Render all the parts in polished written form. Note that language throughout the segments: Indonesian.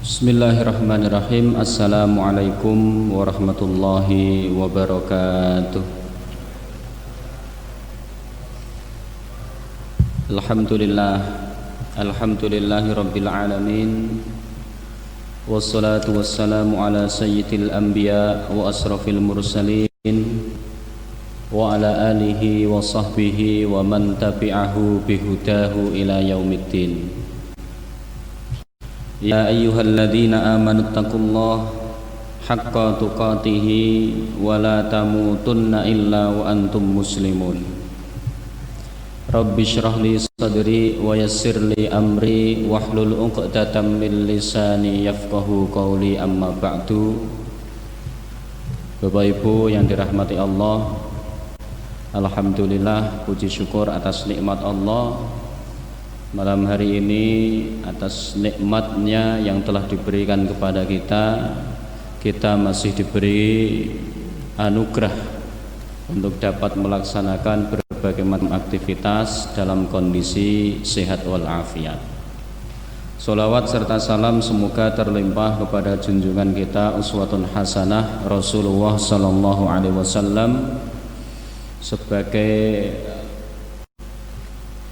Bismillahirrahmanirrahim. Assalamualaikum warahmatullahi wabarakatuh. Alhamdulillahi rabbil alamin. Wassalatu wassalamu ala sayyidil anbiya wa asrafil mursalin wa ala alihi wa sahbihi wa man tabi'ahu bihudahu ila yaumiddin. Ya ayyuhalladzina amanu taqullaha haqqa tuqatih wa la tamutunna illa wa antum muslimun. Rabbi shrah li sadri wa yassir li amri wahlul 'uqdatam min lisani yafqahu qawli, amma ba'du. Bapak Ibu yang dirahmati Allah, alhamdulillah, puji syukur atas nikmat Allah malam hari ini, atas nikmatnya yang telah diberikan kepada kita masih diberi anugerah untuk dapat melaksanakan berbagai macam aktivitas dalam kondisi sehat walafiat. Sholawat serta salam semoga terlimpah kepada junjungan kita uswatun hasanah Rasulullah sallallahu alaihi wasallam sebagai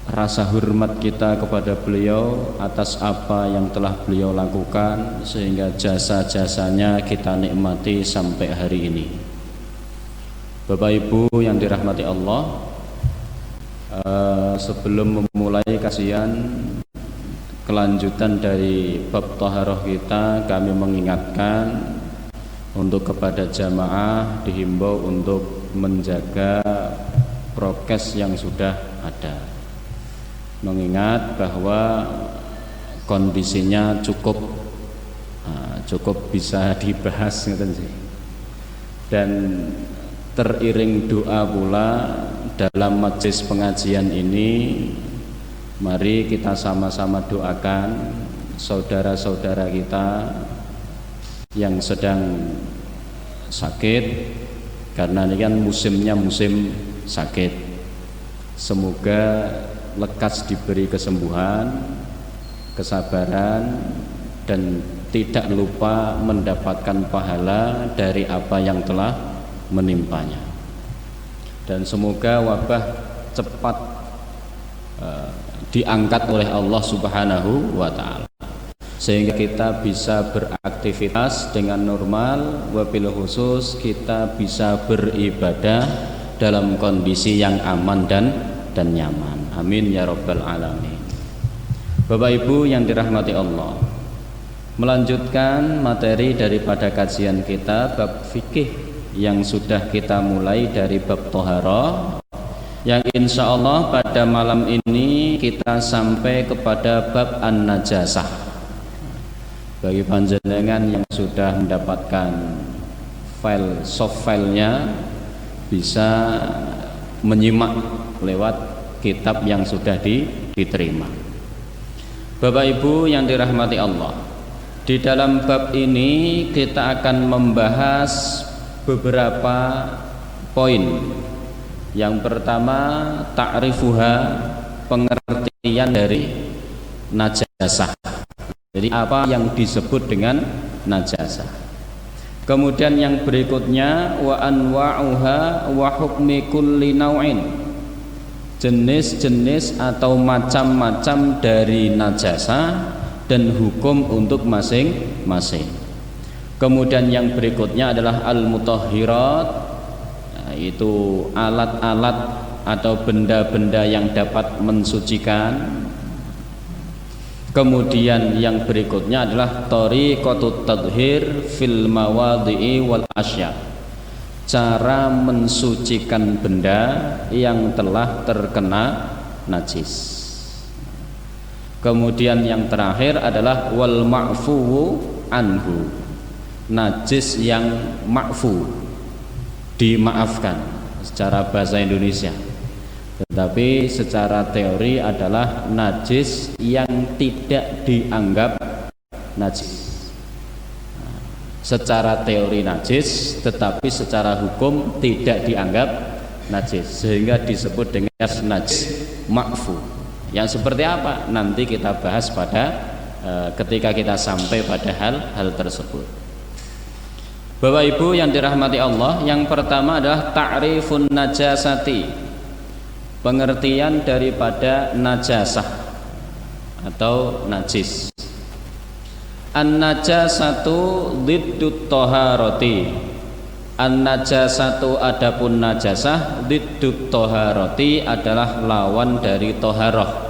rasa hormat kita kepada beliau atas apa yang telah beliau lakukan sehingga jasa-jasanya kita nikmati sampai hari ini. Bapak Ibu yang dirahmati Allah, sebelum memulai kajian kelanjutan dari bab taharah kita, kami mengingatkan untuk kepada jamaah dihimbau untuk menjaga prokes yang sudah ada, mengingat bahwa kondisinya cukup bisa dibahas dan teriring doa pula dalam majelis pengajian ini. Mari kita sama-sama doakan saudara-saudara kita yang sedang sakit, karena ini kan musimnya musim sakit. Semoga lekas diberi kesembuhan, kesabaran, dan tidak lupa mendapatkan pahala dari apa yang telah menimpanya. Dan semoga wabah cepat diangkat oleh Allah Subhanahu wa ta'ala sehingga kita bisa beraktivitas dengan normal, wabil khusus kita bisa beribadah dalam kondisi yang aman dan nyaman. Amin ya rabbal alamin. Bapak Ibu yang dirahmati Allah, melanjutkan materi daripada kajian kita bab fikih yang sudah kita mulai dari bab toharah, yang insya Allah pada malam ini kita sampai kepada bab an-najasah. Bagi panjenengan yang sudah mendapatkan soft filenya, bisa menyimak lewat kitab yang sudah diterima. Bapak Ibu yang dirahmati Allah, di dalam bab ini kita akan membahas beberapa poin. Yang pertama, ta'rifuha, pengertian dari najasah. Jadi apa yang disebut dengan najasah. Kemudian yang berikutnya, wa anwa'uha wa hukmi kulli naw'in, jenis-jenis atau macam-macam dari najasah dan hukum untuk masing-masing. Kemudian yang berikutnya adalah al-mutahhirat, yaitu alat-alat atau benda-benda yang dapat mensucikan. Kemudian yang berikutnya adalah tariqatut tadhhir fil mawadhi'i wal asya, cara mensucikan benda yang telah terkena najis. Kemudian yang terakhir adalah wal ma'fuwu anhu, najis yang ma'fu, dimaafkan secara bahasa Indonesia, tetapi secara teori adalah najis yang tidak dianggap najis. Secara teori najis, tetapi secara hukum tidak dianggap najis, sehingga disebut dengan najis ma'fu. Yang seperti apa nanti kita bahas pada ketika kita sampai pada hal tersebut. Bapak Ibu yang dirahmati Allah, yang pertama adalah ta'rifun najasati, pengertian daripada najasah atau najis. An-najasatu diddut toharoti. An-najasatu adapun najasah, diddut toharoti adalah lawan dari toharoh.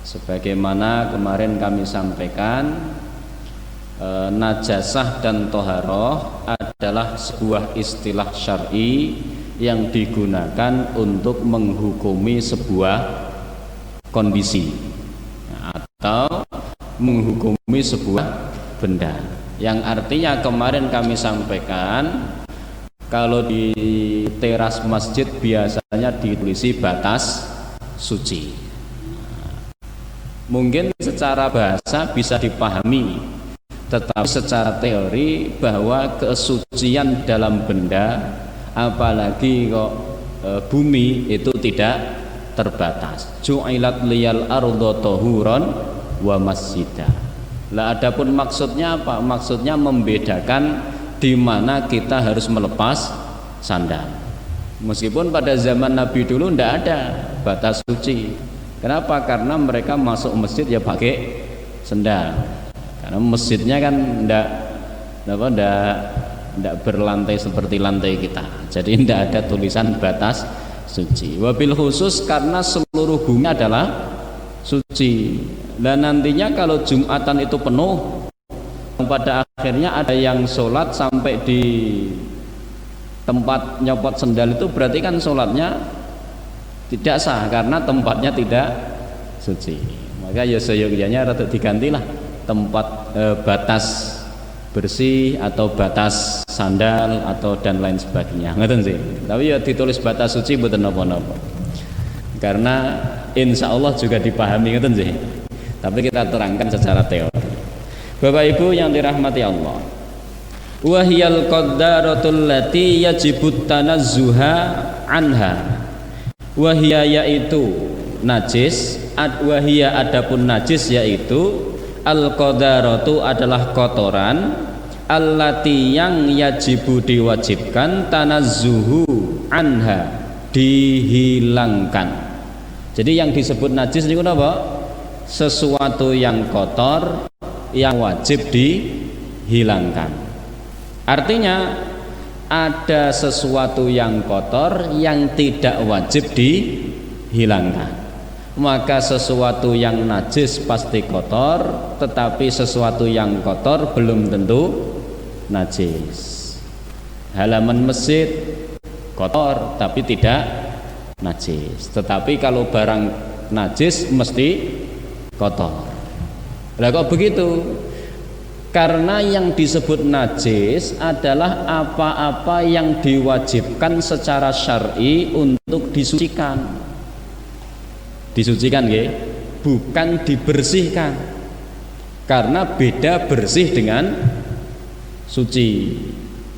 Sebagaimana kemarin kami sampaikan, najasah dan toharoh adalah sebuah istilah syar'i yang digunakan untuk menghukumi sebuah kondisi atau menghukumi sebuah benda, yang artinya kemarin kami sampaikan kalau di teras masjid biasanya ditulisi batas suci. Mungkin secara bahasa bisa dipahami, tetapi secara teori bahwa kesucian dalam benda, apalagi kok bumi, itu tidak terbatas. Ju'ilat liyal ardo tohuron wa masjidah. Lah adapun maksudnya apa? Maksudnya membedakan di mana kita harus melepas sandal. Meskipun pada zaman Nabi dulu tidak ada batas suci. Kenapa? Karena mereka masuk masjid ya pakai sandal. Karena masjidnya kan tidak berlantai seperti lantai kita. Jadi tidak ada tulisan batas suci. Wabil khusus karena seluruh bumi adalah suci. Dan nantinya kalau Jumatan itu penuh, pada akhirnya ada yang sholat sampai di tempat nyopot sendal, itu berarti kan sholatnya tidak sah karena tempatnya tidak suci. Maka ya seyogyanya rada digantilah tempat batas bersih atau batas sandal atau dan lain sebagainya. Ngeten sih. Tapi ya ditulis batas suci mboten napa-napa. Karena insya Allah juga dipahami, ngeten sih. Tapi kita terangkan secara teori. Bapak Ibu yang dirahmati Allah, wahyal qaddaratul lati yajibut tanazzuha anha. Wahya yaitu najis, wahya adapun najis yaitu al qadaratu adalah kotoran, allati yang yajibu diwajibkan, tanazzuhu anha dihilangkan. Jadi yang disebut najis itu apa? Sesuatu yang kotor yang wajib dihilangkan. Artinya ada sesuatu yang kotor yang tidak wajib dihilangkan. Maka sesuatu yang najis pasti kotor, tetapi sesuatu yang kotor belum tentu najis. Halaman masjid kotor tapi tidak najis, tetapi kalau barang najis mesti kotor. Lah kok begitu? Karena yang disebut najis adalah apa-apa yang diwajibkan secara syar'i untuk disucikan. Disucikan nggih, bukan dibersihkan. Karena beda bersih dengan suci.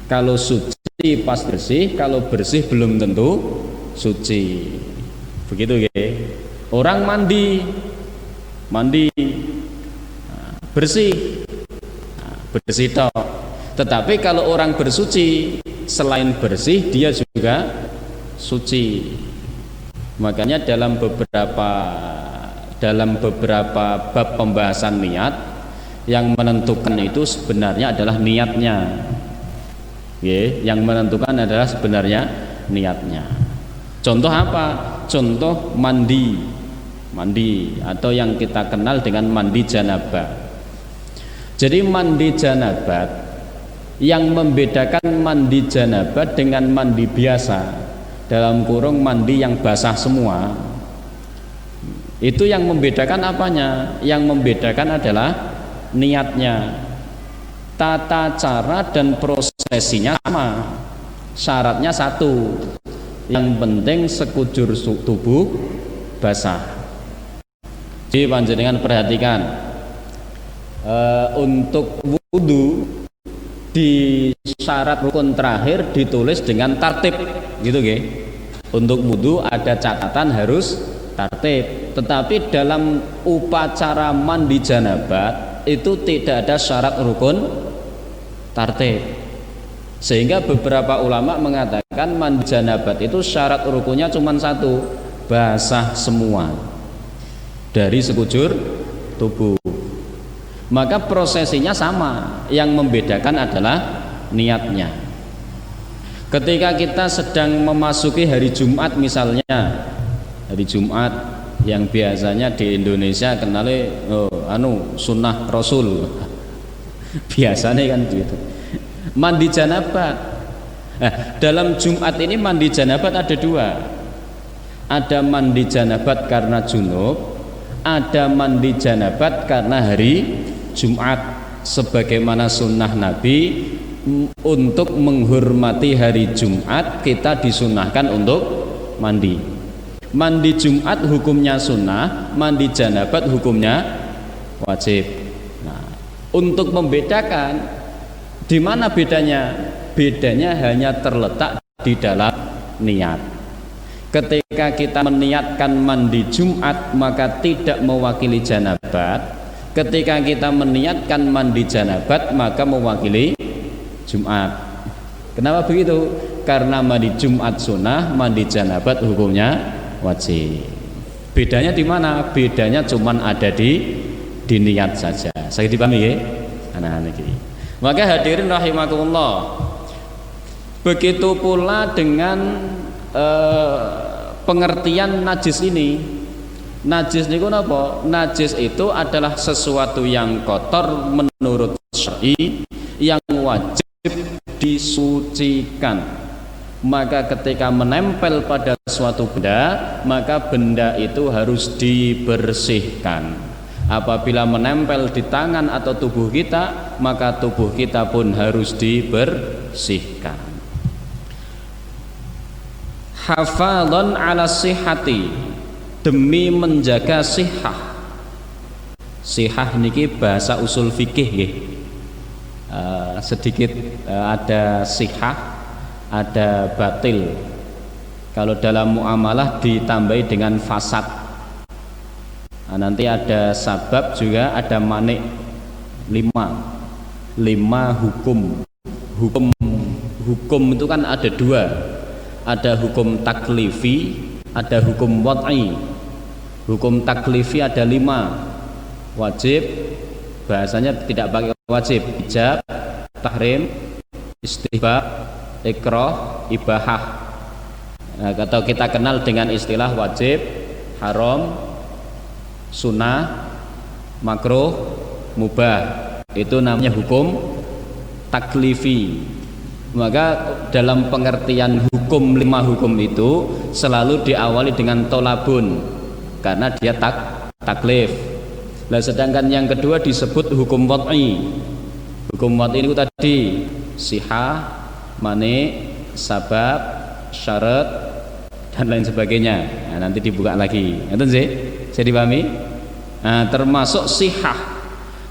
Kalau suci pas bersih, kalau bersih belum tentu suci. Begitu nggih. Orang mandi bersih, bersih toh. Tetapi kalau orang bersuci, selain bersih dia juga suci. Makanya dalam beberapa bab pembahasan niat, yang menentukan itu sebenarnya adalah niatnya. Yang menentukan adalah sebenarnya niatnya. Contoh apa? Contoh mandi atau yang kita kenal dengan mandi janabah. Jadi mandi janabah, yang membedakan mandi janabah dengan mandi biasa, dalam kurung mandi yang basah semua, itu yang membedakan apanya? Yang membedakan adalah niatnya. Tata cara dan prosesinya sama, syaratnya satu, yang penting sekujur tubuh basah. Jadi panjenengan perhatikan, untuk wudhu di syarat rukun terakhir ditulis dengan tartib, gitu nggih. Untuk wudhu ada catatan harus tartib. Tetapi dalam upacara mandi janabat itu tidak ada syarat rukun tartib, sehingga beberapa ulama mengatakan mandi janabat itu syarat rukunnya cuma satu, basah semua dari sekujur tubuh. Maka prosesinya sama, yang membedakan adalah niatnya. Ketika kita sedang memasuki hari Jumat misalnya, hari Jumat yang biasanya di Indonesia kenali sunnah Rasul biasanya kan gitu, mandi janabat. Dalam Jumat ini mandi janabat ada dua, ada mandi janabat karena junub, ada mandi janabat karena hari Jumat, sebagaimana sunnah Nabi untuk menghormati hari Jumat kita disunahkan untuk mandi. Mandi Jumat hukumnya sunnah, mandi janabat hukumnya wajib. Nah, untuk membedakan di mana bedanya? Bedanya hanya terletak di dalam niat. Ketika kita meniatkan mandi Jumat maka tidak mewakili janabat. Ketika kita meniatkan mandi janabat maka mewakili Jumat. Kenapa begitu? Karena mandi Jumat sunnah, mandi janabat hukumnya wajib. Bedanya di mana? Bedanya cuman ada di niat saja. Saya dipahami ya? Anak-anak ini. Maka hadirin rahimakumullah, begitu pula dengan pengertian najis ini. Najis niku napa? Najis itu adalah sesuatu yang kotor menurut syar'i yang wajib disucikan. Maka ketika menempel pada suatu benda, maka benda itu harus dibersihkan. Apabila menempel di tangan atau tubuh kita, maka tubuh kita pun harus dibersihkan. Hafadhan ala sihhati, demi menjaga sihah. Sihah niki bahasa usul fikih nggih. Sedikit ada sihah, ada batil. Kalau dalam muamalah ditambahi dengan fasad. Nah, nanti ada sabab juga, ada manik. 5 hukum itu kan ada 2, ada hukum taklifi, ada hukum wad'i. Hukum taklifi ada 5, wajib, bahasanya tidak pakai wajib, ijab, tahrim, istihbab, ikrah, ibahah. Nah, atau kita kenal dengan istilah wajib, haram, sunnah, makruh, mubah. Itu namanya hukum taklifi. Maka dalam pengertian hukum 5 hukum itu selalu diawali dengan tolabun, karena dia taklif. Nah, sedangkan yang kedua disebut hukum wad'i. Hukum wad'i itu tadi sihah, mani, sabab, syarat, dan lain sebagainya. Nah, nanti dibuka lagi. Ngerti sih? Saya dipahami? Nah, termasuk sihah,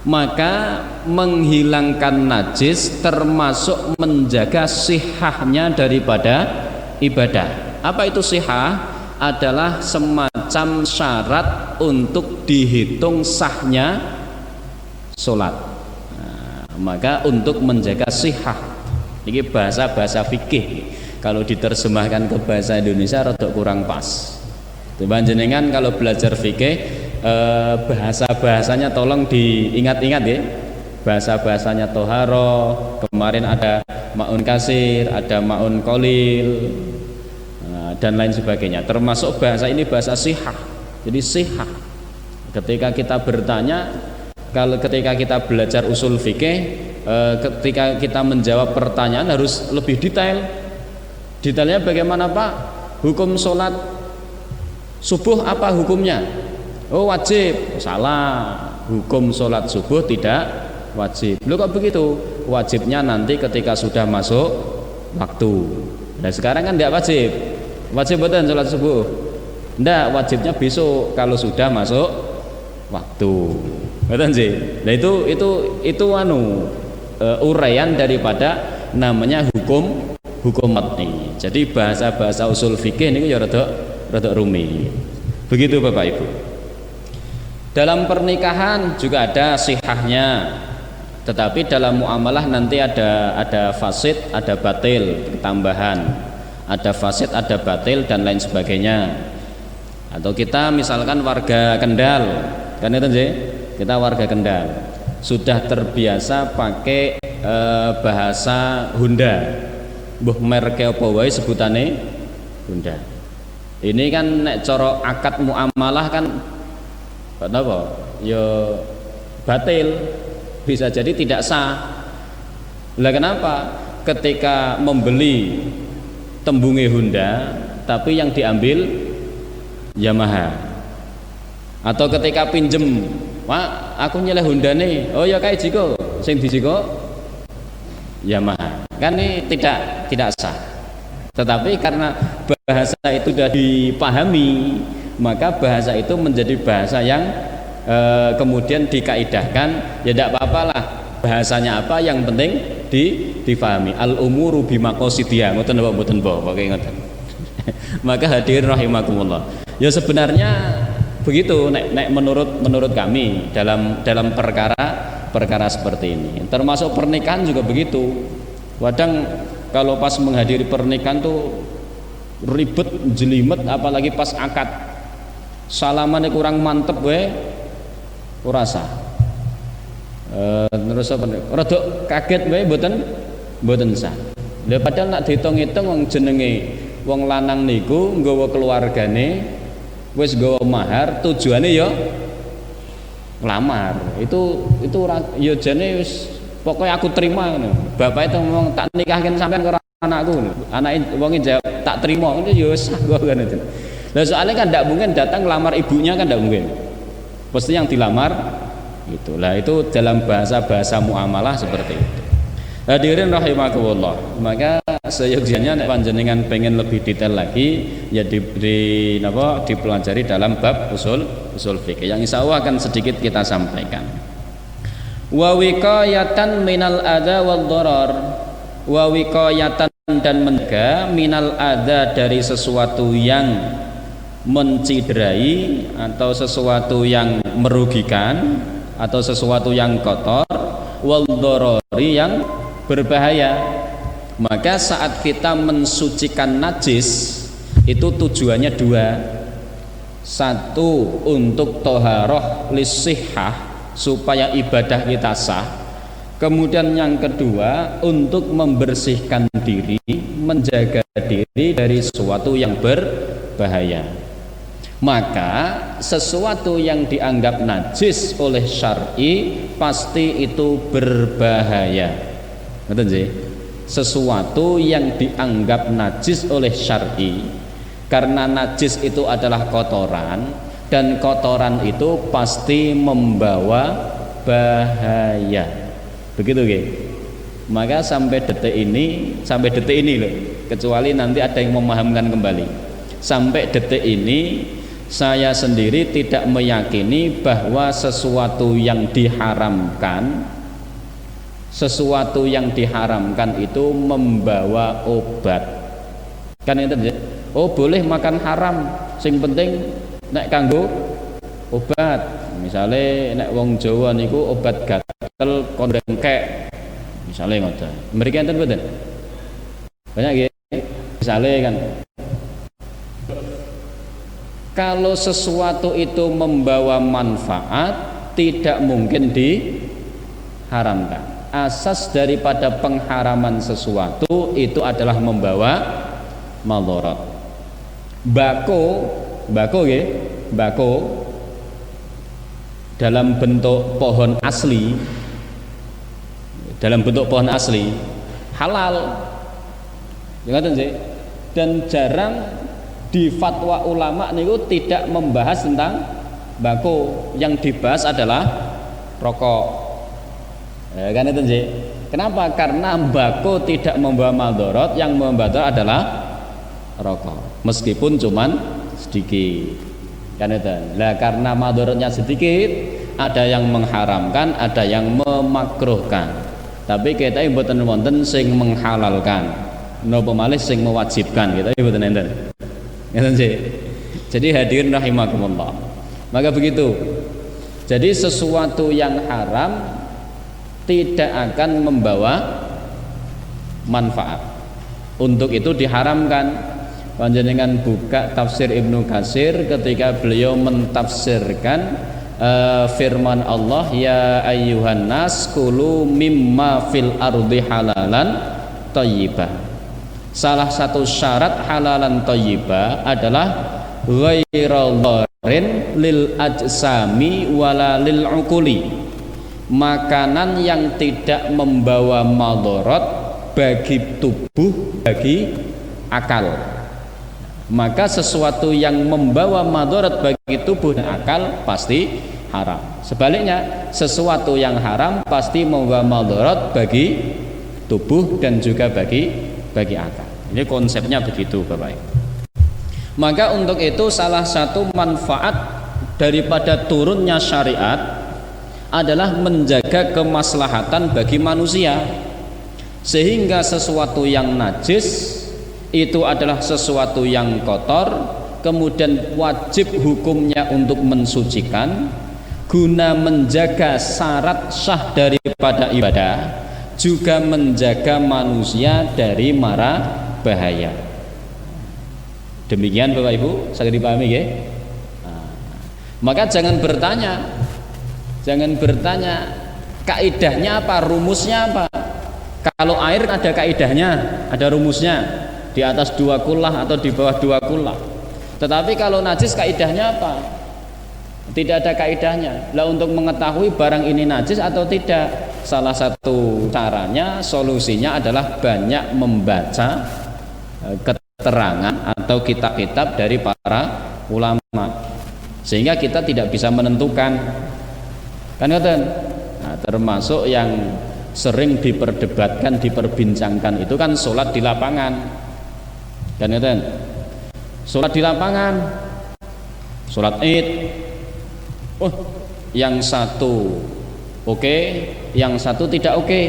maka menghilangkan najis termasuk menjaga sihahnya daripada ibadah. Apa itu sihah? Adalah semacam syarat untuk dihitung sahnya sholat. Nah, maka untuk menjaga sihah, ini bahasa fikih. Kalau diterjemahkan ke bahasa Indonesia rada kurang pas. Panjenengan kalau belajar fikih, bahasa-bahasanya tolong diingat-ingat ya. Bahasa-bahasanya toharo, kemarin ada ma'un kasir, ada ma'un kolil, dan lain sebagainya. Termasuk bahasa ini bahasa sihah. Jadi sihah, ketika kita bertanya, ketika kita belajar usul fikih, ketika kita menjawab pertanyaan harus lebih detail. Detailnya bagaimana Pak? Hukum sholat subuh apa hukumnya? Oh wajib. Salah, hukum sholat subuh tidak wajib. Loh kok begitu? Wajibnya nanti ketika sudah masuk waktu. Nah sekarang kan tidak wajib. Wajib betul sholat subuh? Tidak, wajibnya besok kalau sudah masuk waktu. Betul sih. Nah itu uraian daripada namanya hukum wad'i. Jadi bahasa usul fikih ini ya rada rumit. Begitu Bapak Ibu. Dalam pernikahan juga ada sihahnya, tetapi dalam muamalah nanti ada fasid, ada batil, tambahan. Ada fasid, ada batil dan lain sebagainya. Atau kita misalkan warga Kendal, kan itu sih, kita warga Kendal sudah terbiasa pakai bahasa Hunda, mbuh merke apa wae sebutane Hunda. Ini kan nek cara akad muamalah kan apa? Ya batil, bisa jadi tidak sah. Lah kenapa? Ketika membeli tembunge Honda tapi yang diambil Yamaha, atau ketika pinjem, Pak aku nyeleh Honda nih, oh ya kayak jiko sing dijiko Yamaha, kan ini tidak sah. Tetapi karena bahasa itu sudah dipahami, maka bahasa itu menjadi bahasa yang kemudian dikaidahkan, ya tidak apa-apalah bahasanya apa, yang penting difahami. Al umuru bimaqasidiyah, ngoten napa mboten pokoke ngoten. Maka hadirin rahimakumullah, ya sebenarnya begitu nek menurut kami dalam perkara seperti ini, termasuk pernikahan juga begitu. Kadang kalau pas menghadiri pernikahan tuh ribet jelimet, apalagi pas akad salamannya kurang mantep ora sah. Terus apa rada kaget wae mboten sah. Lha padahal nak dihitung-hitung wong jenenge wong lanang niku nggawa keluargane, wis nggawa mahar, tujuane ya ngelamar. Itu ora ya jane wis pokoke aku terima ngono. Bapak itu ngomong tak nikahkan sampean karo anakku. Anake wonge jawab tak terima, ngono ya wis sah kok ngono. Lah soalnya kan tidak mungkin datang ngelamar ibunya, kan tidak mungkin. Pasti yang dilamar gitu. Lah itu dalam bahasa muamalah seperti itu. Hadirin rahimakumullah, maka seyogyanya nek panjenengan pengen lebih detail lagi ya dipelajari dalam bab usul fikih yang insya Allah akan sedikit kita sampaikan. Wa wiqayatan minal adza wad dharar, wa wiqayatan dan mencegah minal adza dari sesuatu yang menciderai atau sesuatu yang merugikan atau sesuatu yang kotor, wal dharari yang berbahaya. Maka saat kita mensucikan najis itu tujuannya dua. Satu, untuk toharoh lisihah, supaya ibadah kita sah. Kemudian yang kedua, untuk membersihkan diri, menjaga diri dari sesuatu yang berbahaya. Maka sesuatu yang dianggap najis oleh syar'i pasti itu berbahaya. Betul sih? Sesuatu yang dianggap najis oleh syar'i, karena najis itu adalah kotoran, dan kotoran itu pasti membawa bahaya. Begitu nggih? Maka sampai detik ini loh, kecuali nanti ada yang memahamkan kembali. Sampai detik ini saya sendiri tidak meyakini bahwa sesuatu yang diharamkan itu membawa obat. Kan itu, oh boleh makan haram, sing penting nek kanggo obat. Misalnya nek wong Jawa niku obat gatel kondengkek, misalnya ngoten. Mriki enten mboten? Banyak nggih. Misalnya kan, kalau sesuatu itu membawa manfaat tidak mungkin diharamkan. Asas daripada pengharaman sesuatu itu adalah membawa madharat. Bako dalam bentuk pohon asli, halal, ingat sih. Dan jarang di fatwa ulama niku tidak membahas tentang bako. Yang dibahas adalah rokok. Kan itu sih. Kenapa? Karena bako tidak membawa madharat, yang membawa madharat adalah rokok, meskipun cuman sedikit. Kan itu. Lah karena madharatnya sedikit, ada yang mengharamkan, ada yang memakruhkan. Tapi kita mboten wonten sing menghalalkan, napa malih sing mewajibkan, kita mboten enten. Ngeten sih. Jadi hadirin rahimakumullah, maka begitu. Jadi sesuatu yang haram tidak akan membawa manfaat. Untuk itu diharamkan. Panjenengan buka tafsir Ibnu Katsir ketika beliau mentafsirkan firman Allah, ya ayyuhan nas kulu mimma fil ardi halalan thayyibah. Salah satu syarat halalan thayyibah adalah ghaira dharin lil ajsami wala lil uquli. Makanan yang tidak membawa madarat bagi tubuh, bagi akal. Maka sesuatu yang membawa madarat bagi tubuh dan akal pasti haram. Sebaliknya, sesuatu yang haram pasti membawa madarat bagi tubuh dan juga bagi akal. Ini konsepnya begitu, Bapak Ibu. Maka untuk itu salah satu manfaat daripada turunnya syariat adalah menjaga kemaslahatan bagi manusia, sehingga sesuatu yang najis itu adalah sesuatu yang kotor, kemudian wajib hukumnya untuk mensucikan guna menjaga syarat sah daripada ibadah, juga menjaga manusia dari mara bahaya. Demikian Bapak Ibu, saya dipahami ya? Maka jangan bertanya kaidahnya apa, rumusnya apa. Kalau air ada kaidahnya, ada rumusnya, di atas 2 kullah atau di bawah 2 kullah. Tetapi kalau najis kaidahnya apa? Tidak ada kaidahnya. Lah untuk mengetahui barang ini najis atau tidak, salah satu caranya, solusinya adalah banyak membaca keterangan atau kitab-kitab dari para ulama, sehingga kita tidak bisa menentukan. Kan ngoten. Nah, termasuk yang sering diperdebatkan, diperbincangkan itu kan sholat di lapangan. Dan ngeten, sholat di lapangan, sholat id, yang satu oke, yang satu tidak oke.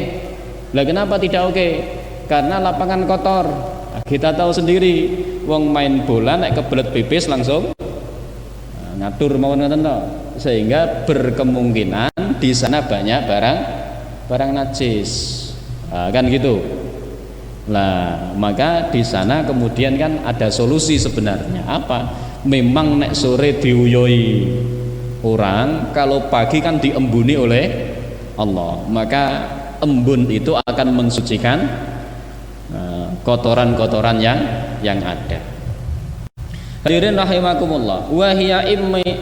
Lah kenapa tidak oke? Karena lapangan kotor. Kita tahu sendiri, wong main bola nek kebelet pipis langsung ngatur mau ngeten to. Sehingga berkemungkinan di sana banyak barang najis. Kan gitu. Lah maka di sana kemudian kan ada solusi sebenarnya. Apa? Memang nek sore diuyoi orang, kalau pagi kan diembuni oleh Allah. Maka embun itu akan mensucikan kotoran-kotoran yang ada. Hadirin rahimakumullah, wa hiya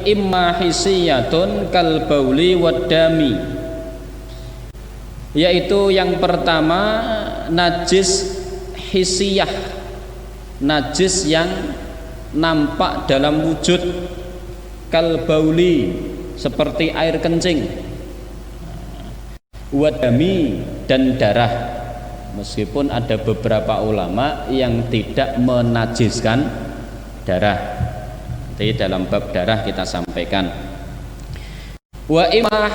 imma hisiyatun kal bauli wad dami. Yaitu yang pertama najis hisiyah, najis yang nampak dalam wujud, kal bauli seperti air kencing, wadami dan darah. Meskipun ada beberapa ulama yang tidak menajiskan darah, nanti dalam bab darah kita sampaikan. Wa imma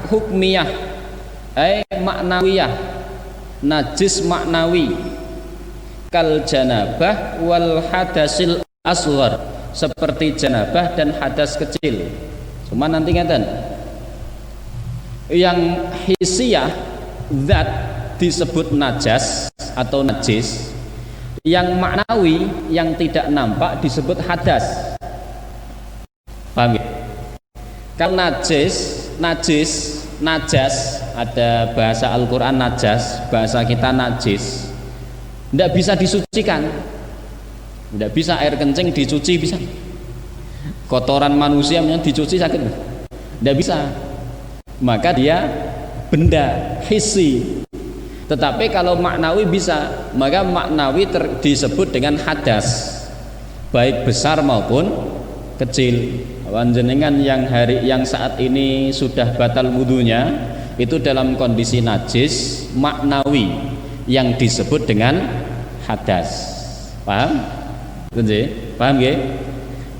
hukmiyah maknawiyah, najis maknawi, kal janabah wal hadasil asghar, seperti janabah dan hadas kecil. Cuma nanti ngeten, yang hisiyah zat disebut najas atau najis, yang maknawi yang tidak nampak disebut hadas. Paham ya? Kalau najas, ada bahasa Al-Quran najas, bahasa kita najis, tidak bisa disucikan, tidak bisa air kencing dicuci, bisa kotoran manusia dicuci sakit, tidak bisa. Maka dia benda hissi. Tetapi kalau maknawi bisa, maka maknawi disebut dengan hadas, baik besar maupun kecil. Panjenengan yang saat ini sudah batal wudunya itu dalam kondisi najis maknawi yang disebut dengan hadas. Paham? Paham ya?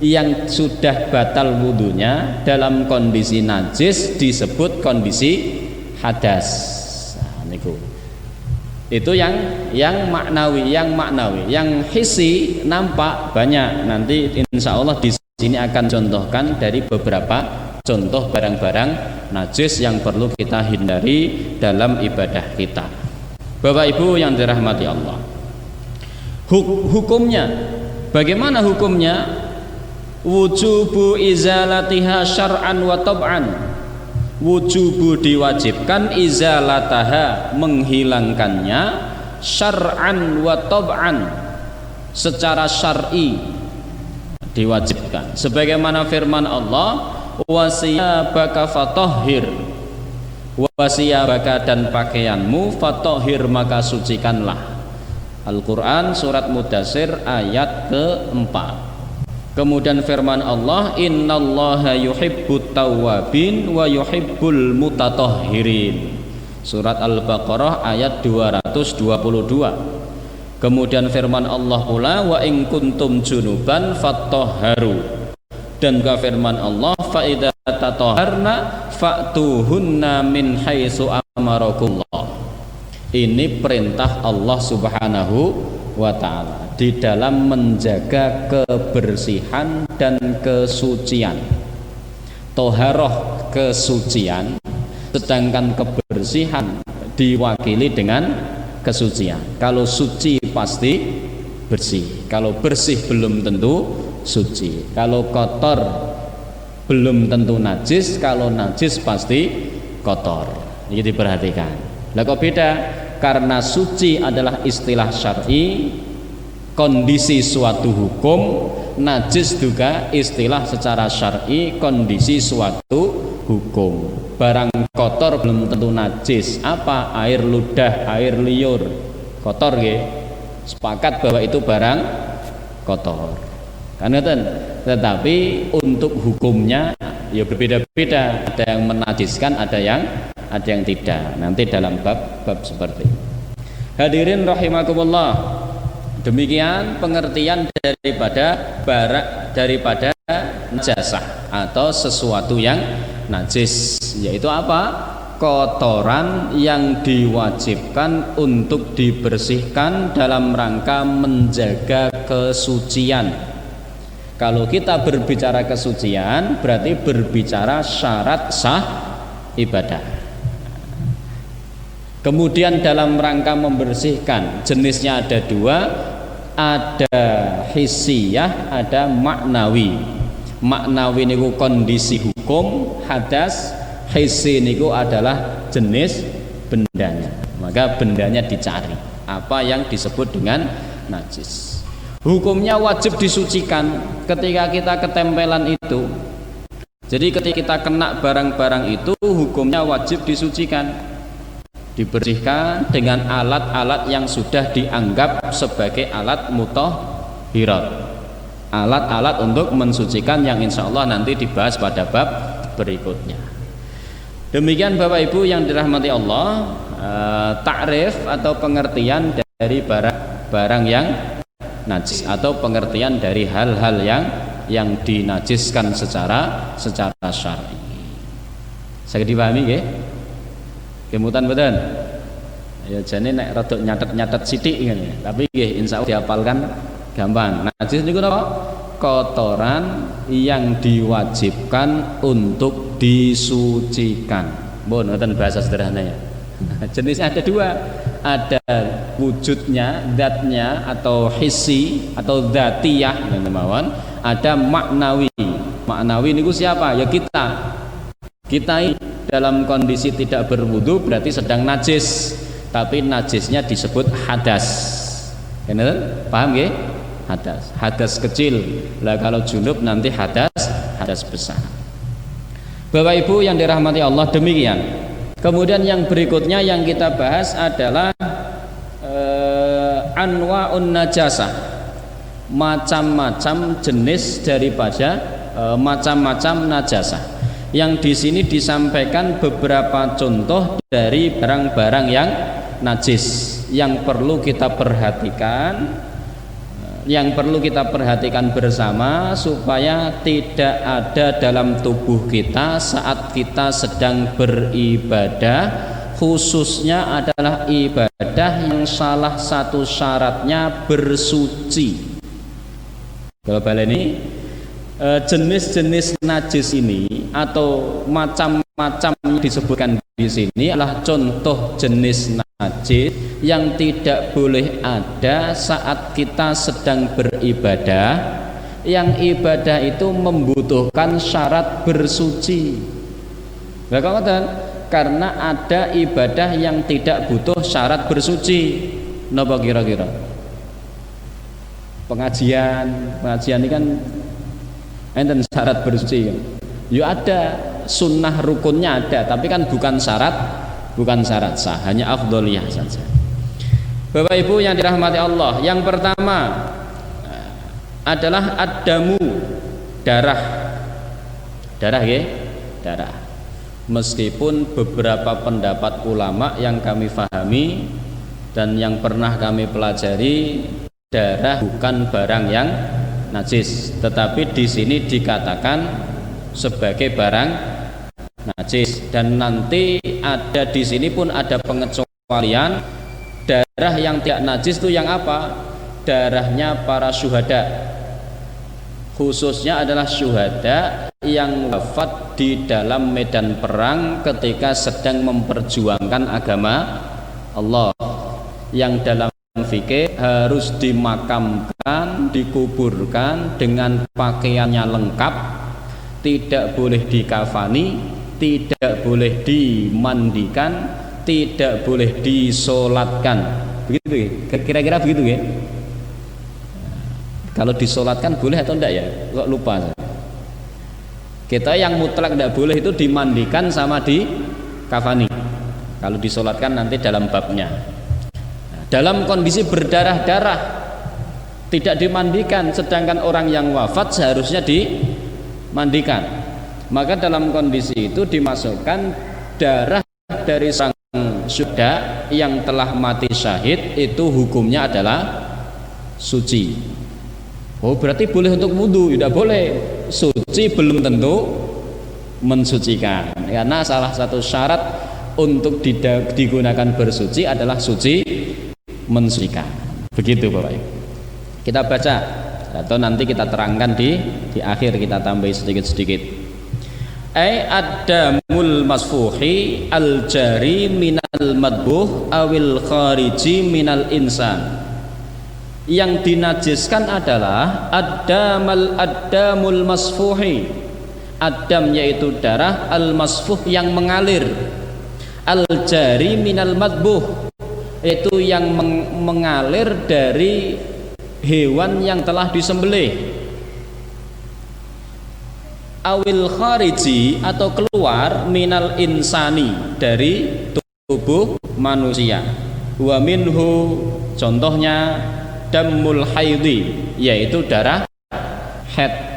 Yang sudah batal wudunya dalam kondisi najis disebut kondisi hadas. Nah, niku. Itu yang maknawi, yang hissi nampak banyak. Nanti insya Allah di sini akan contohkan dari beberapa contoh barang-barang najis yang perlu kita hindari dalam ibadah kita. Bapak Ibu yang dirahmati Allah, hukumnya bagaimana hukumnya? Wujubu izalatiha syar'an wa tab'an. Wujubu diwajibkan, izalataha menghilangkannya, syar'an wa tab'an secara syar'i diwajibkan. Sebagaimana firman Allah, wasiyabaka fatahhir, wasiyabaka dan pakaianmu, fatahhir maka sucikanlah. Al-Quran surat Mudassir ayat keempat. Kemudian firman Allah, innallaha yuhibbut tawwabin wa yuhibbul mutatahhirin. Surat Al-Baqarah ayat 222. Kemudian firman Allah pula, wa in kuntum junuban fattahharu. Dan juga firman Allah, fa idza tatahharna fa'tuhunna min haitsu amarakumullah. Ini perintah Allah Subhanahu wa ta'ala di dalam menjaga kebersihan dan kesucian. Toharoh kesucian, sedangkan kebersihan diwakili dengan kesucian. Kalau suci pasti bersih, kalau bersih belum tentu suci, kalau kotor belum tentu najis, kalau najis pasti kotor. Ini diperhatikan. Lah kok beda? Karena suci adalah istilah syar'i, kondisi suatu hukum. Najis juga istilah secara syar'i, kondisi suatu hukum. Barang kotor belum tentu najis. Apa? Air ludah, air liur, kotor nggih. Sepakat bahwa itu barang kotor. Karena tetapi untuk hukumnya ya berbeda-beda. Ada yang menajiskan, ada yang tidak. Nanti dalam bab seperti ini. Hadirin rahimakumullah, demikian pengertian daripada najasah atau sesuatu yang najis, yaitu apa? Kotoran yang diwajibkan untuk dibersihkan dalam rangka menjaga kesucian. Kalau kita berbicara kesucian berarti berbicara syarat sah ibadah. Kemudian dalam rangka membersihkan jenisnya ada dua, ada hissiyah, ada maknawi. Maknawi niku kondisi hukum hadas, hissi niku adalah jenis bendanya. Maka bendanya dicari, apa yang disebut dengan najis. Hukumnya wajib disucikan ketika kita ketempelan itu. Jadi ketika kita kena barang-barang itu hukumnya wajib disucikan, dibersihkan dengan alat-alat yang sudah dianggap sebagai alat mutahhirat, alat-alat untuk mensucikan yang insya Allah nanti dibahas pada bab berikutnya. Demikian Bapak Ibu yang dirahmati Allah, takrif atau pengertian dari barang yang najis atau pengertian dari hal-hal yang dinajiskan secara syar'i. Saya dipahami nggih? Kemutan betul. Ya jane nek rada nyatet-nyatet sithik ngene. Tapi nggih insyaallah dihafalkan gampang. Najis niku apa? Kotoran yang diwajibkan untuk disucikan. Mohon ngoten bahasa sederhananya. Jenisnya ada dua. Ada wujudnya, zatnya atau hissi atau dzatiyah mawon. Ada maknawi. Maknawi niku siapa? Ya kita. Kita dalam kondisi tidak berwudu berarti sedang najis, tapi najisnya disebut hadas. Paham nggih? Hadas kecil. Lah kalau junub nanti hadas besar. Bapak Ibu yang dirahmati Allah, demikian. Kemudian yang berikutnya yang kita bahas adalah anwa'un najasah. Macam-macam jenis daripada macam-macam najasah. Yang di sini disampaikan beberapa contoh dari barang-barang yang najis yang perlu kita perhatikan bersama supaya tidak ada dalam tubuh kita saat kita sedang beribadah, khususnya adalah ibadah yang salah satu syaratnya bersuci. Kalau baleni jenis-jenis najis ini atau macam-macam yang disebutkan di sini adalah contoh jenis najis yang tidak boleh ada saat kita sedang beribadah, yang ibadah itu membutuhkan syarat bersuci. Karena ada ibadah yang tidak butuh syarat bersuci. Napa kira-kira? Pengajian ini kan enten syarat bersuci. Ya ada, sunnah rukunnya ada, tapi kan bukan syarat sah, hanya afdholiyah saja. Bapak Ibu yang dirahmati Allah, yang pertama adalah ad-damu, darah. Darah. Meskipun beberapa pendapat ulama yang kami fahami dan yang pernah kami pelajari, darah bukan barang yang najis, tetapi di sini dikatakan sebagai barang najis. Dan nanti ada di sini pun ada pengecualian, darah yang tidak najis itu yang apa? Darahnya para syuhada, khususnya adalah syuhada yang wafat di dalam medan perang ketika sedang memperjuangkan agama Allah, yang dalam fikih harus dimakamkan, dikuburkan dengan pakaiannya lengkap, tidak boleh dikafani, tidak boleh dimandikan, tidak boleh disolatkan. Begitu kira-kira begitu ya. Kalau disolatkan boleh atau enggak ya? Kok lupa saya. Kita yang mutlak tidak boleh itu dimandikan sama dikafani. Kalau disolatkan nanti dalam babnya. Nah, dalam kondisi berdarah-darah tidak dimandikan, sedangkan orang yang wafat seharusnya dimandikan. Maka dalam kondisi itu dimasukkan darah dari sang syuhada yang telah mati syahid, itu hukumnya adalah suci. Oh, berarti boleh untuk wudhu? Tidak boleh. Suci belum tentu mensucikan, karena salah satu syarat untuk digunakan bersuci adalah suci mensucikan. Begitu Bapak Ibu. Kita baca atau nanti kita terangkan di akhir, kita tambahi sedikit-sedikit. Ad-damul masfuhi al-jari minal madbuh awil khariji minal insan. Yang dinajiskan adalah ad-damul masfuhi. Ad-dam yaitu darah, al-masfuh yang mengalir, al-jari minal madbuh itu yang mengalir dari hewan yang telah disembelih, awil khariji atau keluar minal insani dari tubuh manusia. Wa minhu, contohnya damul haidhi, yaitu darah haid.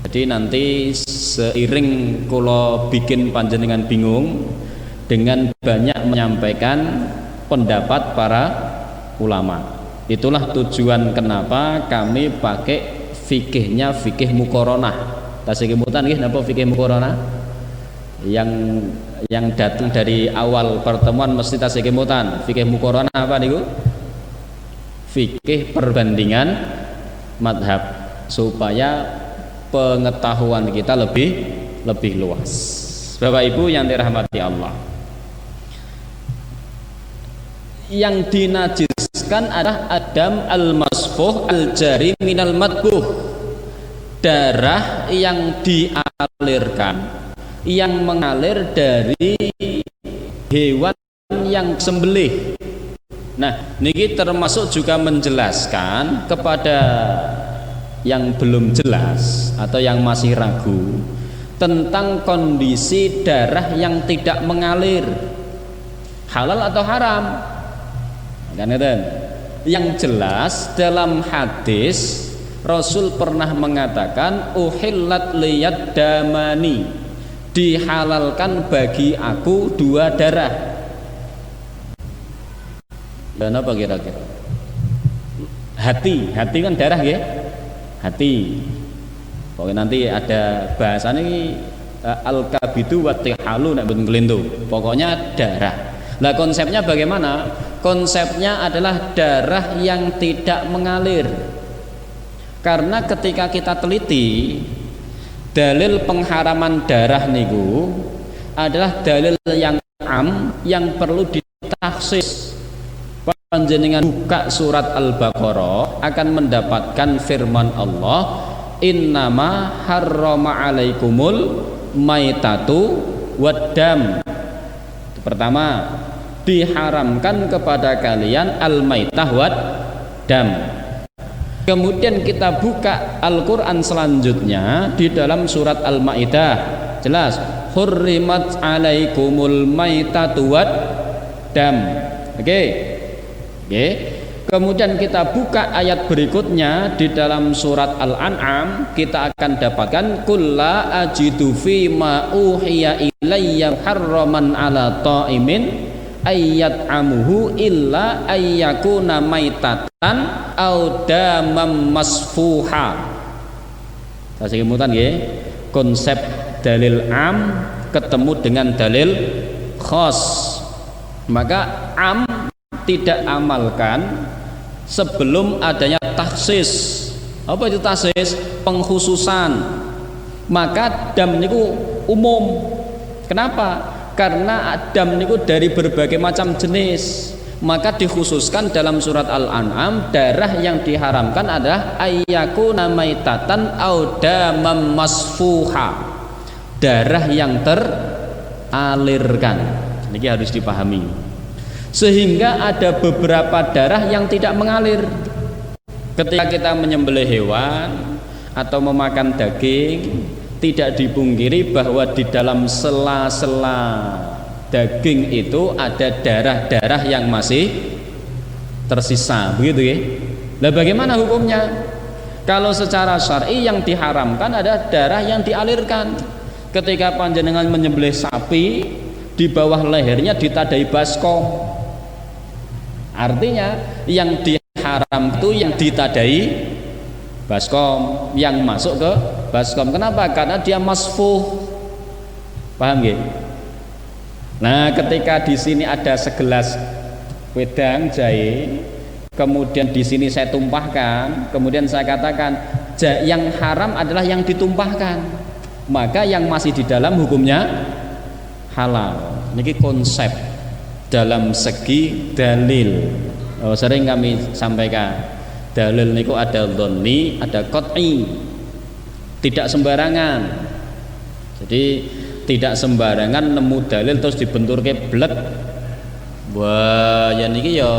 Jadi nanti seiring kula bikin panjenengan bingung dengan banyak menyampaikan pendapat para ulama. Itulah tujuan kenapa kami pakai fikihnya fikih muqaranah. Tasih kemutan nggih napa fikih muqaranah? Yang datang dari awal pertemuan mesti tasih kemutan. Fikih muqaranah apa niku? Fikih perbandingan madhab, supaya pengetahuan kita lebih luas. Bapak Ibu yang dirahmati Allah, yang dinajiskan adalah adam al-masfuh al-jari minal madbuh, darah yang dialirkan, yang mengalir dari hewan yang sembelih. Nah, niki termasuk juga menjelaskan kepada yang belum jelas atau yang masih ragu tentang kondisi darah yang tidak mengalir, halal atau haram. Kan itu? Yang jelas dalam hadis Rasul pernah mengatakan uhillat liyad damani, dihalalkan bagi aku dua darah. Dan apa kira-kira? Hati kan darah ya? Hati. Pokoknya nanti ada bahasa ini al-kabidu wa tihalu nek mboten kelintu. Pokoknya darah. Nah, konsepnya bagaimana? Konsepnya adalah darah yang tidak mengalir. Karena ketika kita teliti dalil pengharaman darah niku adalah dalil yang am yang perlu ditaksis. Panjenengan buka surat Al-Baqarah akan mendapatkan firman Allah, innama harrama alaikumul maitatu waddam. Pertama, diharamkan kepada kalian al-maitah wad dam. Kemudian kita buka Al-Quran selanjutnya di dalam surat Al-Maidah, jelas hurrimat alaikumul maitatu wad dam. Oke. Kemudian kita buka ayat berikutnya di dalam surat Al-An'am, kita akan dapatkan kulla ajidu fi ma uhiya ilayya harraman ala ta'imin ayyat amuhu illa ayyakuna maitatan au damam masfuha. Saya kemudian konsep dalil am ketemu dengan dalil khas. Maka am tidak amalkan sebelum adanya taksis. Apa itu taksis? Pengkhususan. Maka dam niku umum. Kenapa? Karena dam niku dari berbagai macam jenis. Maka dikhususkan dalam surat Al-An'am, darah yang diharamkan adalah ayyakuna maitatan au damam masfuha, darah yang teralirkan. Ini harus dipahami. Sehingga ada beberapa darah yang tidak mengalir. Ketika kita menyembelih hewan atau memakan daging, tidak dipungkiri bahwa di dalam sela-sela daging itu ada darah-darah yang masih tersisa, begitu ya. Nah, bagaimana hukumnya? Kalau secara syar'i yang diharamkan adalah darah yang dialirkan. Ketika panjenengan menyembelih sapi, di bawah lehernya ditadai baskom. Artinya yang diharam itu yang ditadai baskom, yang masuk ke baskom. Kenapa? Karena dia masfuh. Paham nggih? Nah, ketika di sini ada segelas wedang jahe, kemudian di sini saya tumpahkan, kemudian saya katakan yang haram adalah yang ditumpahkan, maka yang masih di dalam hukumnya halal. Ini konsep dalam segi dalil. Sering kami sampaikan, dalil niku ada dhonni, ada qat'i. Tidak sembarangan. Jadi tidak sembarangan nemu dalil terus dibenturke blek. Wah, ya niki ya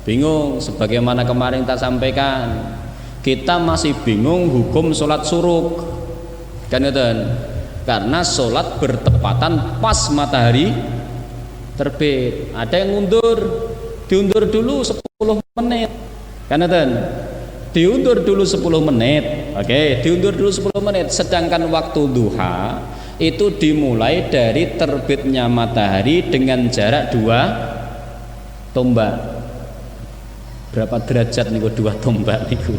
bingung. Sebagaimana kemarin tak sampaikan, kita masih bingung hukum sholat suruk, kan ngeten? Karena sholat bertepatan pas matahari terbit. Ada yang diundur dulu 10 menit, kan ngeten? Diundur dulu 10 menit. Oke, diundur dulu 10 menit. Sedangkan waktu duha itu dimulai dari terbitnya matahari dengan jarak 2 tombak. Berapa derajat niku 2 tombak niku?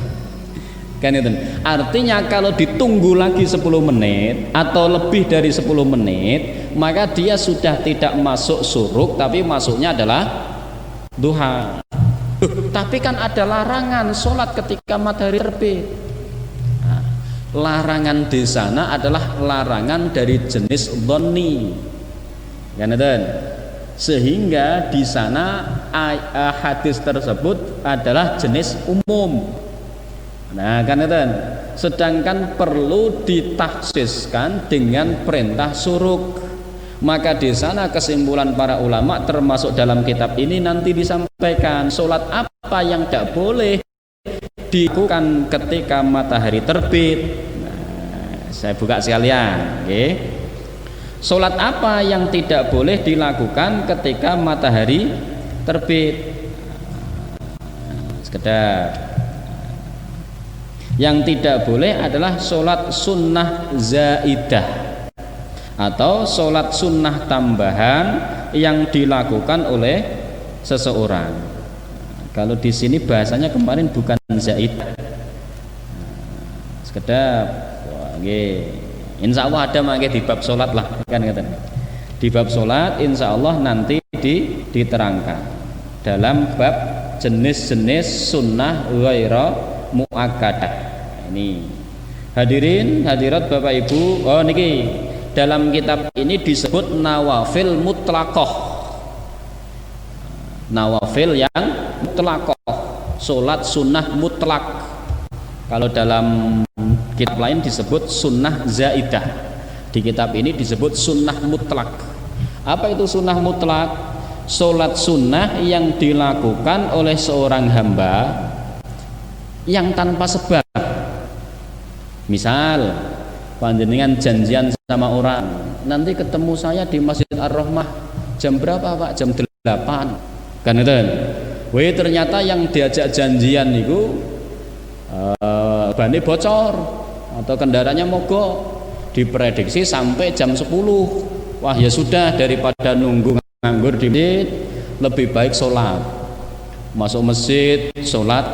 Kan itu. Artinya kalau ditunggu lagi 10 menit atau lebih dari 10 menit, maka dia sudah tidak masuk suruk, tapi masuknya adalah duha. Tapi kan ada larangan sholat ketika matahari terbit. Nah, larangan di sana adalah larangan dari jenis dhonni, kan itu. Sehingga di sana hadis tersebut adalah jenis umum. Nah, kan itu. Sedangkan perlu ditaksiskan dengan perintah suruk. Maka di sana kesimpulan para ulama termasuk dalam kitab ini nanti disampaikan sholat apa yang tidak boleh dilakukan ketika matahari terbit. Nah, saya buka sekalian, okay. Sholat apa yang tidak boleh dilakukan ketika matahari terbit? Sekedar. Yang tidak boleh adalah sholat sunnah zaidah atau sholat sunnah tambahan yang dilakukan oleh seseorang. Kalau di sini bahasanya kemarin bukan zaidah. Sekedar, insya Allah ada mangke di bab sholat lah, kan kata. Di bab sholat insya Allah nanti diterangkan dalam bab jenis-jenis sunnah ghaira muakkadah. Ini hadirin hadirat Bapak Ibu, oh niki dalam kitab ini disebut nawafil mutlaqah. Nawafil yang mutlaqah, salat sunnah mutlak. Kalau dalam kitab lain disebut sunnah zaidah. Di kitab ini disebut sunnah mutlak. Apa itu sunnah mutlak? Salat sunnah yang dilakukan oleh seorang hamba yang tanpa sebab. Misal panjenengan janjian sama orang, nanti ketemu saya di Masjid Ar-Rahmah jam berapa Pak? Jam 8. Kan itu. Wih, ternyata yang diajak janjian itu bannya bocor atau kendaraannya mogok, diprediksi sampai jam 10. Wah, ya sudah, daripada nunggu nganggur di masjid, lebih baik sholat. Masuk masjid, sholat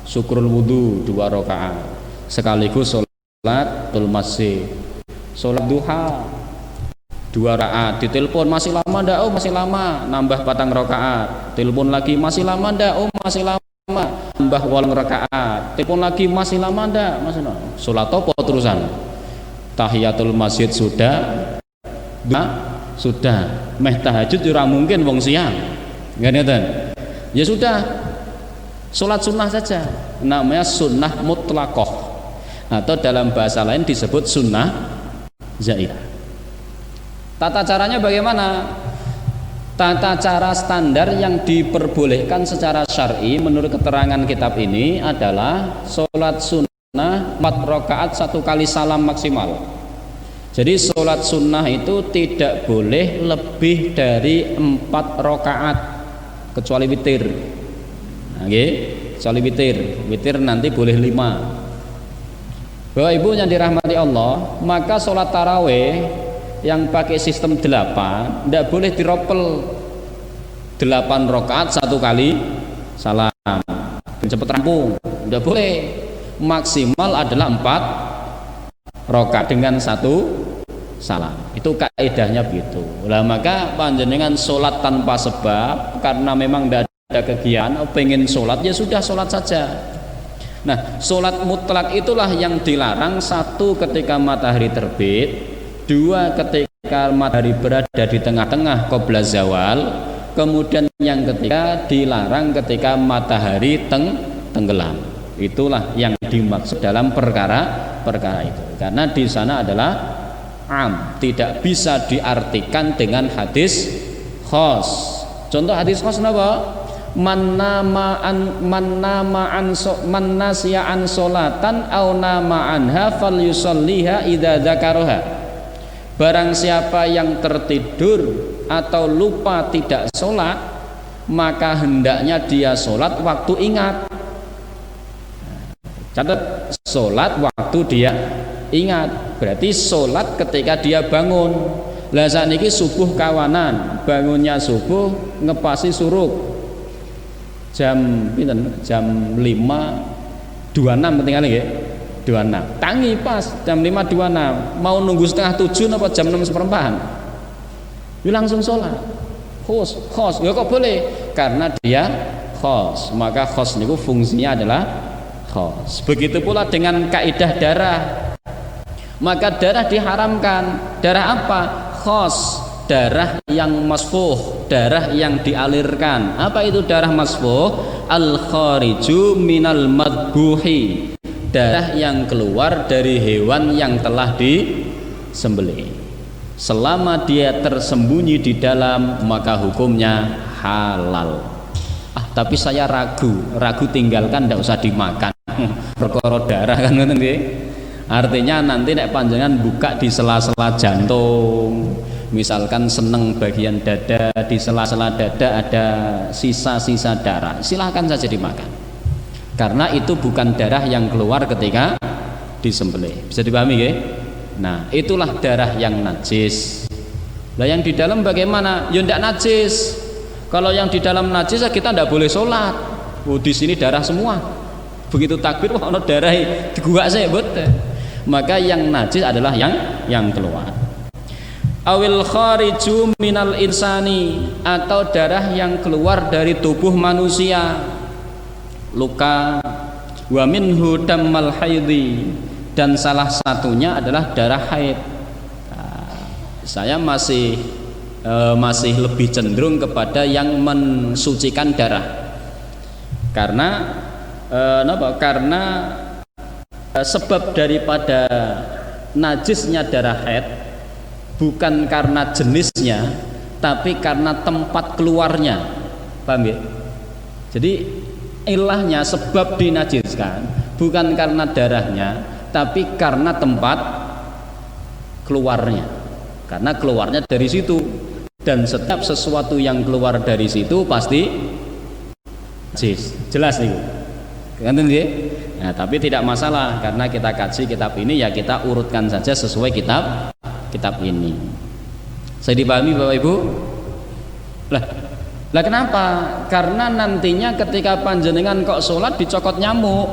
syukrul wudhu 2 rakaat, sekaligus sholat tul masjid, sholat duha 2 rakaat. Ditelepon, masih lama ndak? Oh masih lama, nambah 4 rakaat. Telepon lagi, masih lama ndak? Oh masih lama, nambah 8 rakaat. Telepon lagi, masih lama ndak? Masih lama. Sholat apa terusan? Tahiyatul masjid sudah, sudah, meh tahajud ora mungkin wong siang. Ngeten. Ya sudah, sholat sunnah saja, namanya sunnah mutlaqah, atau dalam bahasa lain disebut sunnah zaidah. Tata caranya bagaimana? Tata cara standar yang diperbolehkan secara syar'i menurut keterangan kitab ini adalah sholat sunnah 4 rakaat 1 kali salam maksimal. Jadi sholat sunnah itu tidak boleh lebih dari 4 rakaat kecuali witir. Okay? Kecuali witir nanti boleh 5. Bapak Ibu yang dirahmati Allah, maka sholat taraweh yang pakai sistem 8 tidak boleh diropel 8 rakaat 1 kali salam cepat rampung, tidak boleh. Maksimal adalah 4 rakaat dengan 1 salam. Itu kaidahnya begitu. Lah maka panjenengan sholat tanpa sebab karena memang tidak ada kegiatan, pengen sholat ya sudah sholat saja. Nah, sholat mutlak itulah yang dilarang. 1 ketika matahari terbit, 2 ketika matahari berada di tengah-tengah qabla zawal, kemudian yang ketiga dilarang ketika matahari tenggelam. Itulah yang dimaksud dalam perkara itu. Karena di sana adalah am, tidak bisa diartikan dengan hadis khos. Contoh hadis khos napa? Man nasiya an solatan aw nama anha falyusalliha idza dzakaraha. Barang siapa yang tertidur atau lupa tidak sholat, maka hendaknya dia sholat waktu ingat. Catat, sholat waktu dia ingat, berarti sholat ketika dia bangun. Lah sakniki subuh kawanan, bangunnya subuh ngepasi suruk jam 5.26 ketinggalan nggih. 26 tangi pas jam 5.26, mau nunggu setengah 7 apa jam 6:15, you langsung sholat. Khos ya kok boleh, karena dia khos, maka khos niku fungsinya adalah khos. Begitu pula dengan kaidah darah, maka darah diharamkan. Darah apa? Khos, darah yang masfuh, darah yang dialirkan. Apa itu darah masfuh? Al khariju minal madbuhi, darah yang keluar dari hewan yang telah disembelih. Selama dia tersembunyi di dalam, maka hukumnya halal. Tapi saya ragu tinggalkan, tidak usah dimakan. Perkara darah kan ngoten nggih. Artinya nanti nek panjenengan buka di sela-sela jantung, misalkan seneng bagian dada, di sela-sela dada ada sisa-sisa darah, silahkan saja dimakan. Karena itu bukan darah yang keluar ketika disembelih. Bisa dipahami ya? Nah, itulah darah yang najis. Lah yang di dalam bagaimana? Ya tidak najis. Kalau yang di dalam najis ya kita tidak boleh sholat. Oh, di sini darah semua. Begitu takbir, wah ono darah di gua saya betul. Maka yang najis adalah yang keluar. Awil khariju minal insani, atau darah yang keluar dari tubuh manusia. Luka Wa minhu dammal haidhi, dan salah satunya adalah darah haid. Saya masih lebih cenderung kepada yang mensucikan darah. Karena Karena sebab daripada najisnya darah haid bukan karena jenisnya, tapi karena tempat keluarnya. Paham ya? Jadi ilahnya, sebab dinajiskan bukan karena darahnya, tapi karena tempat keluarnya. Karena keluarnya dari situ, dan setiap sesuatu yang keluar dari situ pasti najis. Jelas nih, kan ya? Nah, tapi tidak masalah karena kita kaji kitab ini, ya kita urutkan saja sesuai kitab ini. Saya dipahami Bapak Ibu? Lah kenapa? Karena nantinya ketika panjenengan kok sholat dicokot nyamuk.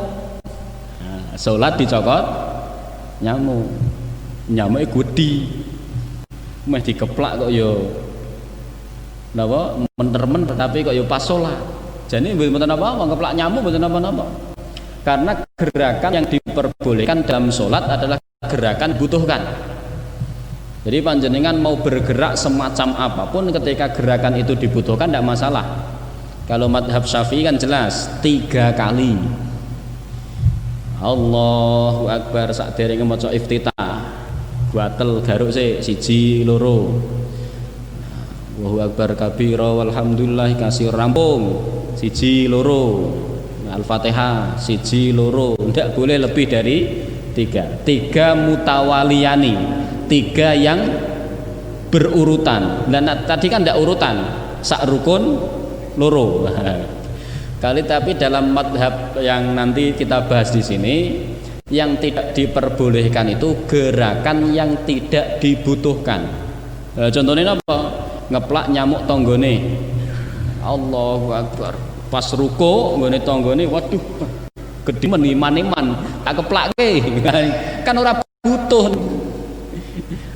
Nah, sholat dicokot nyamuk. Nyamuknya gudi. Meh dikeplak kok yo. Napa? Menter-menter tapi kok yo pas sholat. Jadi mboten apa-apa, ngeplak nyamuk mboten apa-apa. Karena gerakan yang diperbolehkan dalam sholat adalah gerakan butuhkan. Jadi panjenengan mau bergerak semacam apapun, ketika gerakan itu dibutuhkan tidak masalah. Kalau madhab Syafi'i kan jelas 3 kali Allahu Akbar sakderenge maca iftitah, batal garuk siji loro, Allahu Akbar kabira walhamdulillah kasih rampung siji loro, Al-Fatihah siji loro, tidak boleh lebih dari 3 mutawaliyani, 3 yang berurutan. Dan tadi kan tidak urutan, sak rukun loro kali. Tapi dalam madhab yang nanti kita bahas di sini, yang tidak diperbolehkan itu gerakan yang tidak dibutuhkan. Contohnya apa? Ngeplak nyamuk tonggone, Allahu Akbar, pas ruko nggone tonggone, waduh gede meniman-iman tak keplake kan ora butuh.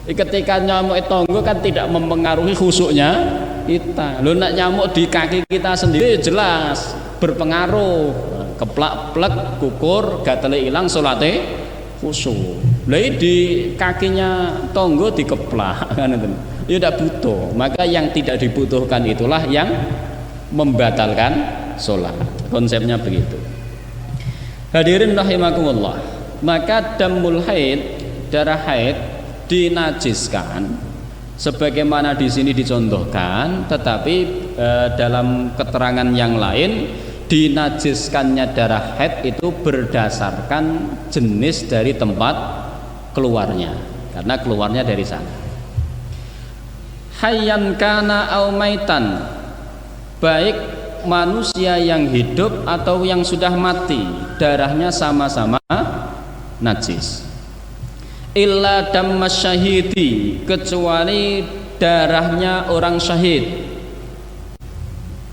Ketika nyamuk tonggo kan tidak mempengaruhi khusuknya kita. Lho nak nyamuk di kaki kita sendiri jelas berpengaruh. Keplak plek kukur gatele ilang salate khusuk. Lah di kakinya tonggo dikeplak kan itu. Ya tidak butuh. Maka yang tidak dibutuhkan itulah yang membatalkan sholat. Konsepnya begitu. Hadirin rahimakumullah. Maka damul haid, darah haid dinajiskan sebagaimana di sini dicontohkan, tetapi dalam keterangan yang lain dinajiskannya darah haid itu berdasarkan jenis dari tempat keluarnya, karena keluarnya dari sana. Hayyan kana au maitan, baik manusia yang hidup atau yang sudah mati, darahnya sama-sama najis. Illa dammas syahidi, kecuali darahnya orang syahid.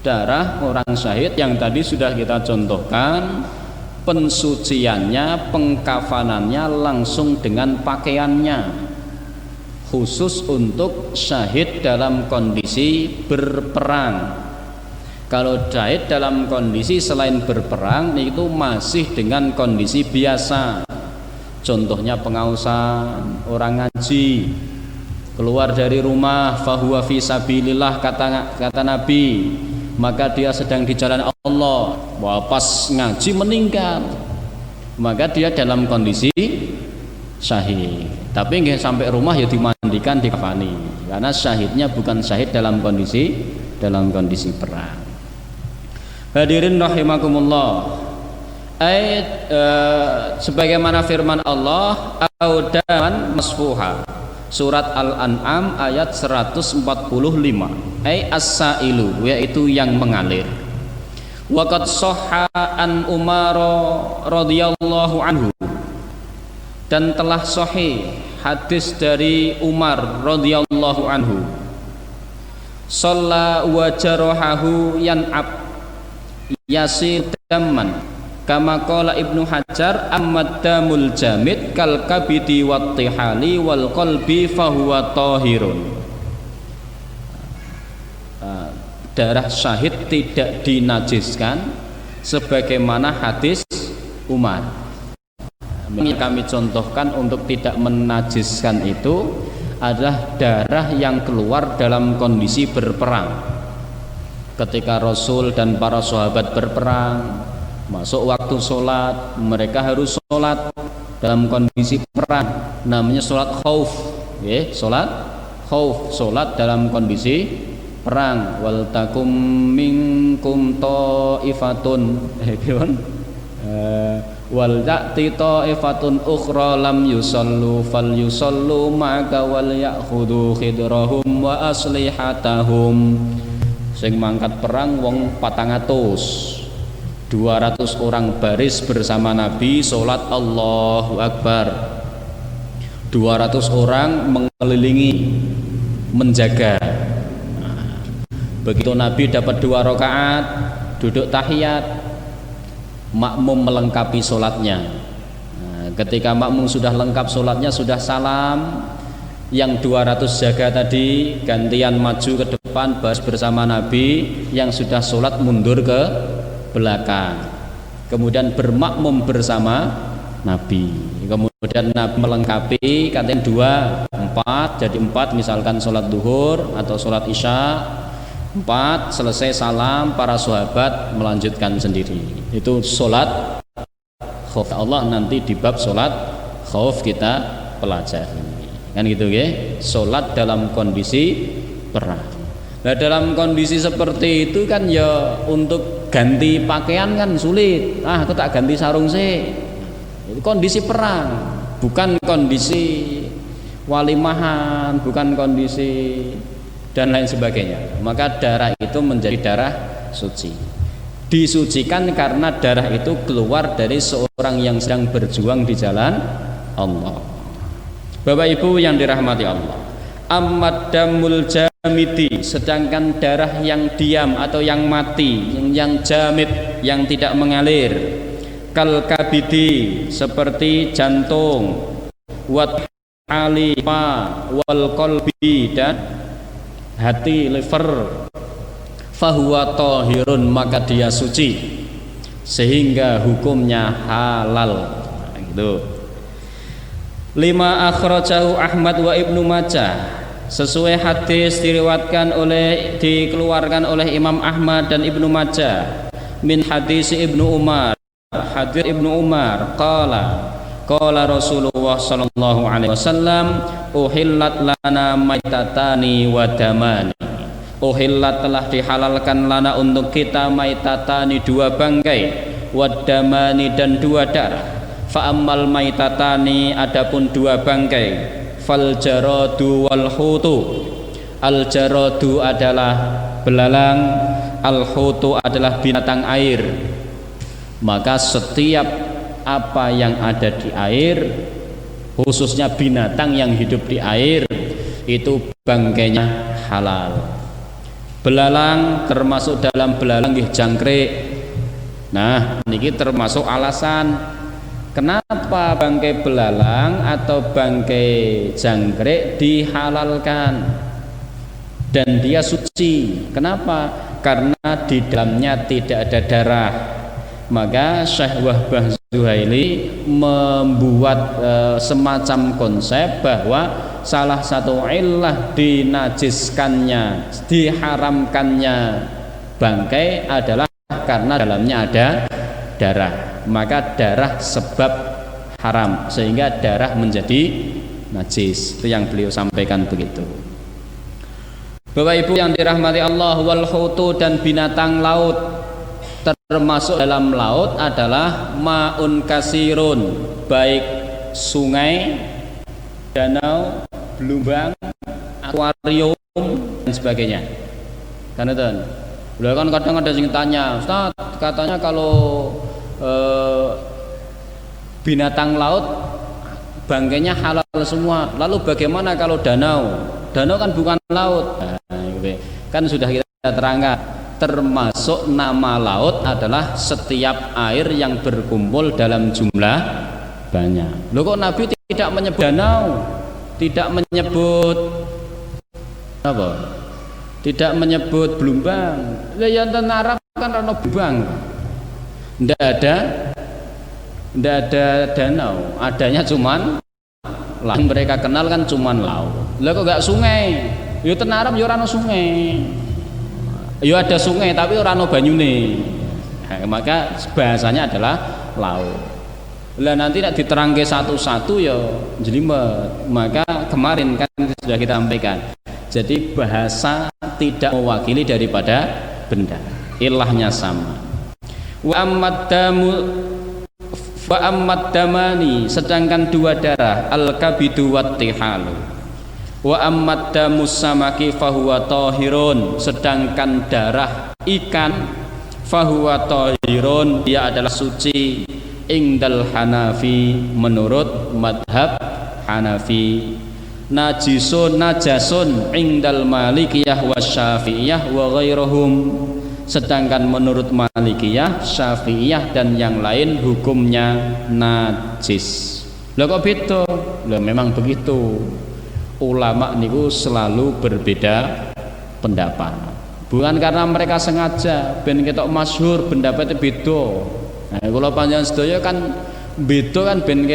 Darah orang syahid yang tadi sudah kita contohkan, pensuciannya, pengkafanannya langsung dengan pakaiannya, khusus untuk syahid dalam kondisi berperang. Kalau syahid dalam kondisi selain berperang itu masih dengan kondisi biasa. Contohnya pengausan, orang ngaji, keluar dari rumah, fahuwa fi sabilillah, kata Nabi, maka dia sedang di jalan Allah. Wah, pas ngaji meninggal, maka dia dalam kondisi syahid. Tapi nggak sampai rumah ya dimandikan, dikafani, karena syahidnya bukan syahid dalam kondisi perang. Hadirin rahimakumullah. Sebagaimana firman Allah, audaman masfuha, surat Al-An'am ayat 145, as-sailu, yaitu yang mengalir. Waqad shahha an Umar radhiyallahu anhu, dan telah sahih hadis dari Umar radhiyallahu anhu, shalla wa jarahahu yan'ab yasir damman, kama qala Ibnu Hajar, ammad damul jamid kal kabidi wat tihali wal qalbi fahuwa tahirun. Darah syahid tidak dinajiskan sebagaimana hadis Umar. Yang kami contohkan untuk tidak menajiskan itu adalah darah yang keluar dalam kondisi berperang. Ketika Rasul dan para sahabat berperang, masuk waktu sholat, mereka harus sholat dalam kondisi perang, namanya sholat khauf, ya, sholat khauf, sholat dalam kondisi perang. Wal takum minkum ta'ifatun wal ta'ti ta'ifatun ukhra lam yusallu fal yusallu ma'aka wal ya'khudhu khidrahum wa aslihatahum. Sing mangkat perang wong 200 orang baris bersama Nabi sholat Allahu Akbar. 200 orang mengelilingi menjaga. Begitu Nabi dapat 2 rakaat duduk tahiyat, makmum melengkapi sholatnya. Ketika makmum sudah lengkap sholatnya, sudah salam, yang 200 jaga tadi gantian maju ke depan baris bersama Nabi, yang sudah sholat mundur ke belakang, kemudian bermakmum bersama Nabi. Kemudian Nabi melengkapi, katanya 2, 4, jadi 4 misalkan sholat duhur atau sholat isya, 4 selesai salam, para sahabat melanjutkan sendiri. Itu sholat khauf. Allah nanti di bab sholat khauf kita pelajari, kan gitu ya, sholat dalam kondisi perang. Nah dalam kondisi seperti itu kan ya untuk ganti pakaian kan sulit. Aku tak ganti sarung sih. Itu kondisi perang, bukan kondisi walimahan, bukan kondisi dan lain sebagainya. Maka darah itu menjadi darah suci, disucikan karena darah itu keluar dari seorang yang sedang berjuang di jalan Allah. Bapak Ibu yang dirahmati Allah, ammad damul jamidi, sedangkan darah yang diam atau yang mati, yang jamid, yang tidak mengalir, kal kabidi, seperti jantung, wat alifa wal qalbi, dan hati, liver, fahuwa tahirun, maka dia suci sehingga hukumnya halal. Gitu. 5 akhrajahu Ahmad wa Ibnu Majah, sesuai hadis dikeluarkan oleh Imam Ahmad dan Ibnu Majah, min hadis Ibnu Umar, hadis Ibnu Umar qala Rasulullah sallallahu alaihi wasallam, uhillat lana maitatani wa damani. Uhillat, telah dihalalkan lana untuk kita, maitatani, 2 bangkai, wa damani, dan 2 darah. Fa ammal maitatani, adapun 2 bangkai, fal jaradu wal hutu. Al jaradu adalah belalang, al hutu adalah binatang air. Maka setiap apa yang ada di air, khususnya binatang yang hidup di air, itu bangkainya halal. Belalang termasuk dalam belalang jangkrik. Nah, ini termasuk alasan kenapa bangkai belalang atau bangkai jangkrik dihalalkan dan dia suci. Kenapa? Karena di dalamnya tidak ada darah. Maka Syekh Wahbah Zuhaili membuat semacam konsep bahwa salah satu illah dinajiskannya, diharamkannya bangkai adalah karena dalamnya ada darah. Maka darah sebab haram, sehingga darah menjadi najis. Itu yang beliau sampaikan begitu. Bapak Ibu yang dirahmati Allah, wal hutu, dan binatang laut, termasuk dalam laut adalah ma'un kasirun, baik sungai, danau, belumbang, akuarium, dan sebagainya. Kan itu kan kadang ada yang tanya, Ustaz, katanya kalau binatang laut bangkainya halal semua, lalu bagaimana kalau danau? Danau kan bukan laut. Nah, kan sudah kita terangkan, termasuk nama laut adalah setiap air yang berkumpul dalam jumlah banyak. Loh kok Nabi tidak menyebut danau, tidak menyebut apa? Tidak menyebut belumbang. Lah yang Arab kan rano belumbang. Tidak ada Tidak ada danau, adanya cuman laut. Mereka kenal kan cuman laut. Lah kok gak sungai? Yo ten Arab yo ora ono sungai. Yo ada sungai tapi ora ono banyune. Maka bahasanya adalah laut. Lah nanti nak diterangke satu-satu ya jelimet. Maka kemarin kan sudah kita sampaikan. Jadi bahasa tidak mewakili daripada benda. Ilahnya sama. Wa ammad damani, sedangkan dua darah, al-kabidu wat tihalu. Wa ammad damus samaki fahuwa tahirun, sedangkan darah ikan fahuwa tahirun, dia adalah suci. Ingdal Hanafi, menurut madhab Hanafi. Najasun ingdal Malikiyah wa Syafi'iyah wa ghairahum, sedangkan menurut Malikiyah, Syafi'iyah dan yang lain hukumnya najis. Lah kok beda? Lah memang begitu. Ulama niku selalu berbeda pendapat. Bukan karena mereka sengaja ben ketok masyhur pendapatnya beda. Nah, kalau panjenengan sedaya kan beda kan ben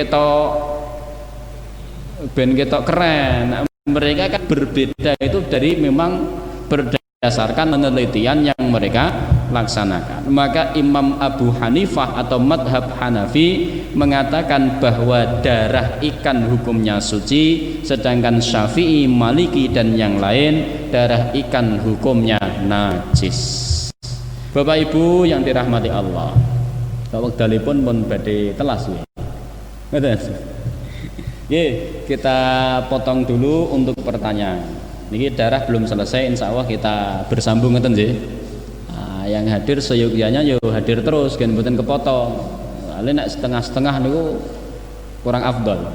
ketok keren. Nah, mereka kan berbeda itu dari memang berdasarkan penelitian yang mereka laksanakan. Maka Imam Abu Hanifah atau madhab Hanafi mengatakan bahwa darah ikan hukumnya suci, sedangkan Syafi'i, Maliki dan yang lain darah ikan hukumnya najis. Bapak Ibu yang dirahmati Allah, wekdalipun pun badhe telas ya. Kita potong dulu untuk pertanyaan. Ini darah belum selesai, insya Allah kita bersambung ngeten nggih. Nah, yang hadir seyogyanya yo hadir terus, kan mboten kepotong. Ale nek setengah-setengah niku kurang afdol.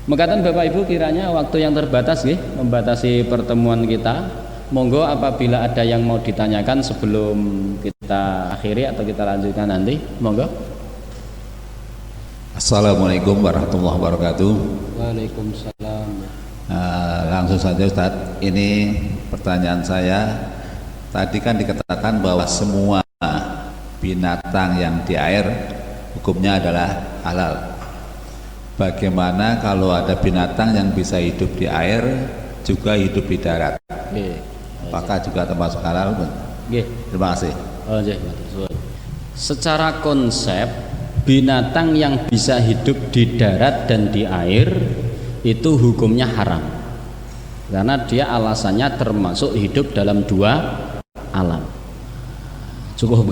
Mekaten Bapak Ibu, kiranya waktu yang terbatas nggih membatasi pertemuan kita. Monggo apabila ada yang mau ditanyakan sebelum kita akhiri atau kita lanjutkan nanti, monggo. Assalamualaikum warahmatullahi wabarakatuh. Waalaikumsalam. Langsung saja Ustadz, ini pertanyaan saya. Tadi kan dikatakan bahwa semua binatang yang di air hukumnya adalah halal. Bagaimana kalau ada binatang yang bisa hidup di air juga hidup di darat? Apakah juga termasuk halal? Terima kasih. Secara konsep, binatang yang bisa hidup di darat dan di air itu hukumnya haram, karena dia alasannya termasuk hidup dalam dua alam. Cukup.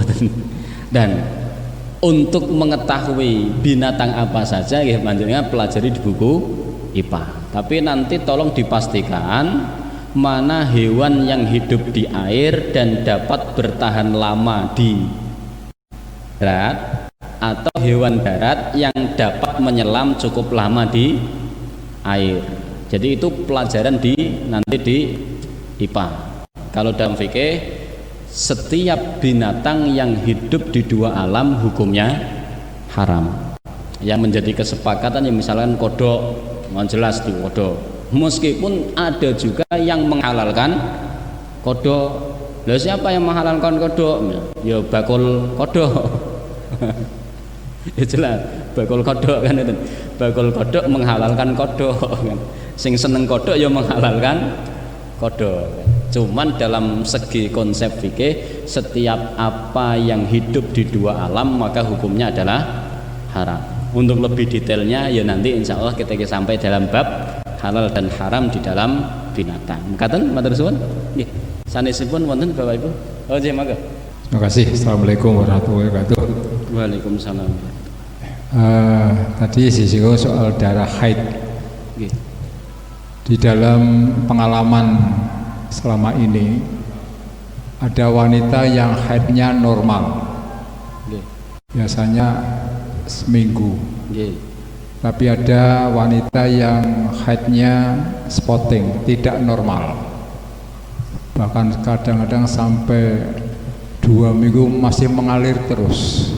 Dan untuk mengetahui binatang apa saja ya panjenengan pelajari di buku IPA. Tapi nanti tolong dipastikan mana hewan yang hidup di air dan dapat bertahan lama di darat, atau hewan darat yang dapat menyelam cukup lama di air. Jadi itu pelajaran nanti di IPA. Kalau dalam fikih, setiap binatang yang hidup di dua alam hukumnya haram. Yang menjadi kesepakatan yang misalkan kodok, jelas di kodok. Meskipun ada juga yang menghalalkan kodok. Lalu siapa yang menghalalkan kodok? Ya bakul kodok. Ya jelas, bakul kodok kan itu. Bakul kodok menghalalkan kodok kan. Sing seneng kodok ya menghalalkan kodok. Cuman dalam segi konsep fikih, setiap apa yang hidup di dua alam maka hukumnya adalah haram. Untuk lebih detailnya ya nanti insya Allah kita sampai dalam bab halal dan haram di dalam binatang. Mekaten matur suwun. Nggih. Sanesipun wonten Bapak Ibu. Oh nggih monggo. Terima kasih. Assalamualaikum warahmatullahi wabarakatuh. Waalaikumsalam. Tadi sisiko soal darah haid. Nggih. Di dalam pengalaman selama ini ada wanita yang haidnya normal. Nggih. Biasanya seminggu. Nggih. Tapi ada wanita yang haidnya spotting, tidak normal. Bahkan kadang-kadang sampai 2 minggu masih mengalir terus.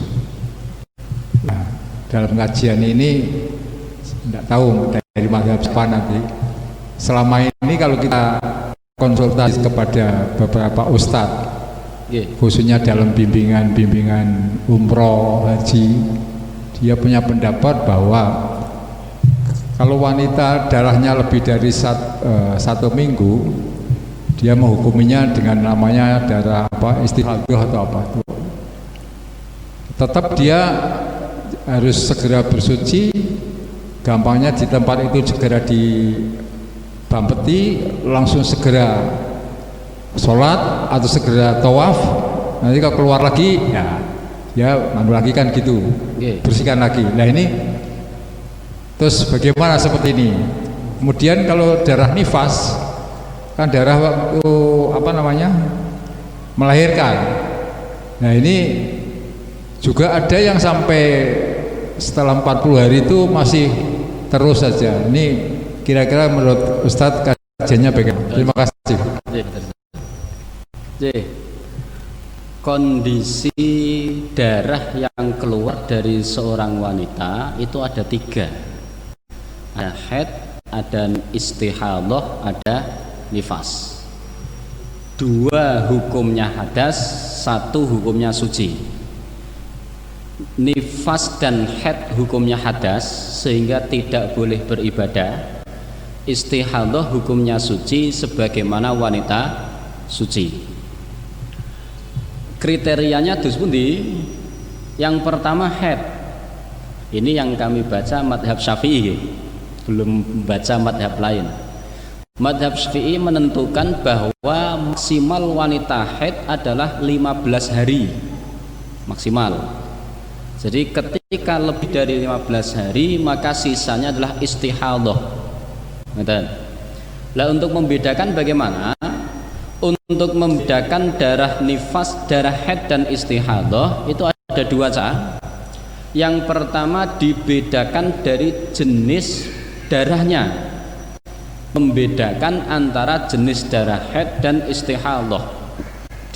Nah, dalam kajian ini tidak tahu dari mazhab apa nanti. Selama ini kalau kita konsultasi kepada beberapa ustadz, khususnya dalam bimbingan umroh, haji, dia punya pendapat bahwa kalau wanita darahnya lebih dari 1 minggu, dia menghukuminya dengan namanya darah apa, istihadah atau apa itu. Tetap dia harus segera bersuci, gampangnya di tempat itu segera dibampeti, langsung segera sholat atau segera tawaf. Nanti kalau keluar lagi ya mandu lagi kan gitu, bersihkan lagi. Nah ini terus bagaimana seperti ini? Kemudian kalau darah nifas kan darah waktu apa namanya melahirkan. Nah ini juga ada yang sampai setelah 40 hari itu masih terus saja. Ini kira-kira menurut Ustadz kajiannya bagaimana? Terima kasih. Kondisi darah yang keluar dari seorang wanita itu ada 3. Ada haid, ada istihadah, ada nifas. 2 hukumnya hadas, 1 hukumnya suci. Nifas dan haid hukumnya hadas sehingga tidak boleh beribadah. Istihadah hukumnya suci sebagaimana wanita suci. Kriterianya dus pundi? Yang pertama haid. Ini yang kami baca madhab Syafi'i, belum baca madhab lain. Madhab Syafi'i menentukan bahwa maksimal wanita haid adalah 15 hari maksimal. Jadi ketika lebih dari 15 hari maka sisanya adalah istihadah. Nah, untuk membedakan bagaimana? Untuk membedakan darah nifas, darah haid dan istihadah itu ada 2 cara. Yang pertama dibedakan dari jenis darahnya, membedakan antara jenis darah haid dan istihadah.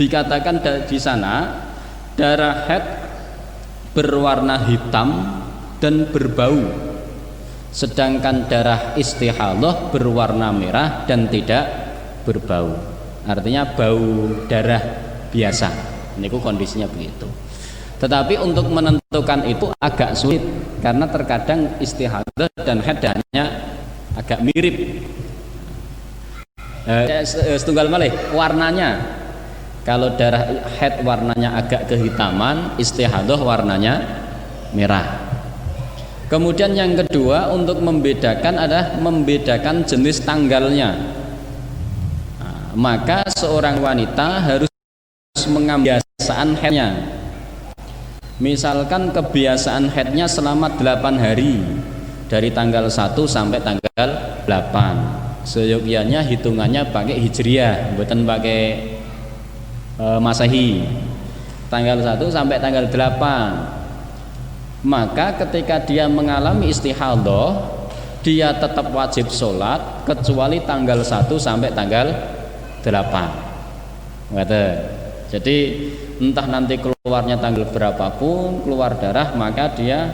Dikatakan di sana darah haid berwarna hitam dan berbau, sedangkan darah istihadah berwarna merah dan tidak berbau. Artinya bau darah biasa. Ini kondisinya begitu. Tetapi untuk menentukan itu agak sulit karena terkadang istihadah dan haid agak mirip. Setunggal malih warnanya. Kalau darah haid warnanya agak kehitaman, istihadah warnanya merah. Kemudian yang kedua untuk membedakan adalah membedakan jenis tanggalnya. Maka seorang wanita harus mengambil kebiasaan haidnya. Misalkan kebiasaan haidnya selama 8 hari dari tanggal 1 sampai tanggal 8. Seyogyanya hitungannya pakai hijriah, bukan pakai masehi. Tanggal 1 sampai tanggal 8. Maka ketika dia mengalami istihadah, dia tetap wajib sholat kecuali tanggal 1 sampai tanggal 8. Jadi entah nanti keluarnya tanggal berapapun keluar darah, maka dia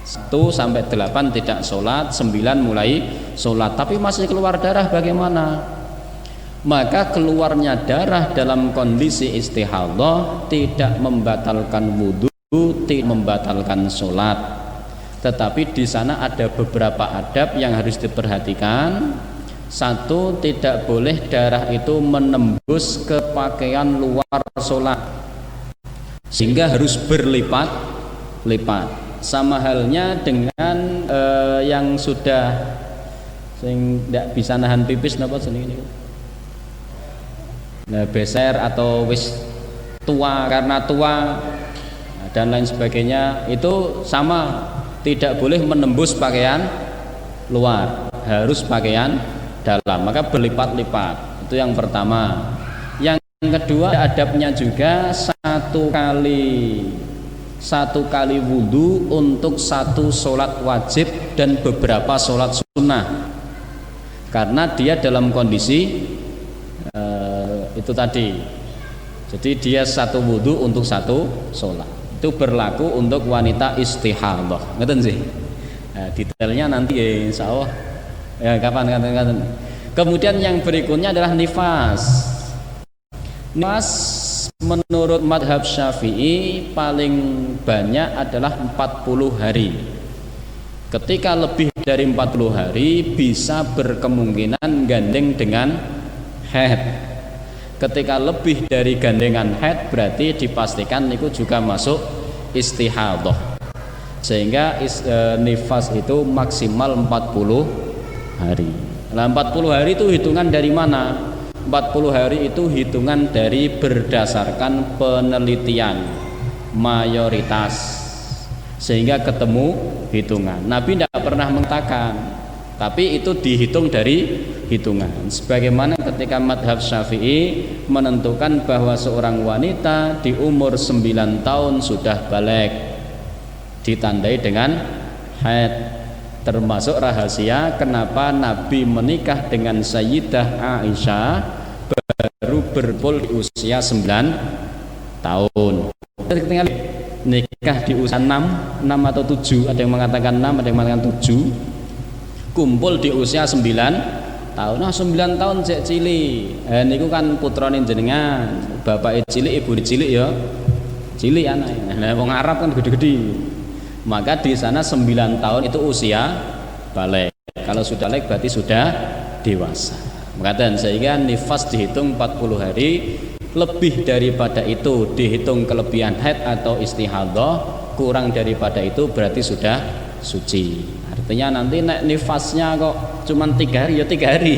1 sampai 8 tidak sholat, 9 mulai sholat. Tapi masih keluar darah bagaimana? Maka keluarnya darah dalam kondisi istihadah tidak membatalkan wudhu, tidak membatalkan sholat. Tetapi di sana ada beberapa adab yang harus diperhatikan. 1, tidak boleh darah itu menembus ke pakaian luar sholat sehingga harus berlipat-lipat. Sama halnya dengan yang sudah tidak bisa nahan pipis, napa jenenge niku? Nah, beser atau wis tua karena tua dan lain sebagainya, itu sama, tidak boleh menembus pakaian luar, harus pakaian dalam, maka berlipat-lipat. Itu yang pertama. Yang kedua adabnya juga satu kali wudhu untuk 1 sholat wajib dan beberapa sholat sunnah, karena dia dalam kondisi itu tadi. Jadi dia 1 wudhu untuk 1 sholat. Itu berlaku untuk wanita istihadah. Ngeten sih. Detailnya nanti ya insya Allah kapan. Kemudian yang berikutnya adalah nifas. Nifas menurut madhab Syafi'i paling banyak adalah 40 hari. Ketika lebih dari 40 hari bisa berkemungkinan gandeng dengan haid. Ketika lebih dari gandengan haid berarti dipastikan itu juga masuk istihadhah. Sehingga nifas itu maksimal 40 hari. Nah 40 hari itu hitungan dari mana? 40 hari itu hitungan dari berdasarkan penelitian mayoritas, sehingga ketemu hitungan. Nabi tidak pernah mengatakan, tapi itu dihitung dari hitungan. Sebagaimana ketika madhab Syafi'i menentukan bahwa seorang wanita di umur 9 tahun sudah balik, ditandai dengan haid. Termasuk rahasia kenapa Nabi menikah dengan Sayyidah Aisyah baru berkumpul di usia 9 tahun. Ketika nikah di usia 6 atau 7, ada yang mengatakan 6, ada yang mengatakan 7, kumpul di usia 9 tahun. Nah 9 tahun cek cilik, niku kan putrane jenengan, bapak cilik, ibu cilik ya, cilik anaknya. Nah wong Arab kan gede-gede. Maka di sana 9 tahun itu usia balik. Kalau sudah balik berarti sudah dewasa. Makanya sehingga nifas dihitung 40 hari, lebih daripada itu dihitung kelebihan haid atau istihadhah, kurang daripada itu berarti sudah suci. Artinya nanti nek nifasnya kok cuma 3 hari ya 3 hari.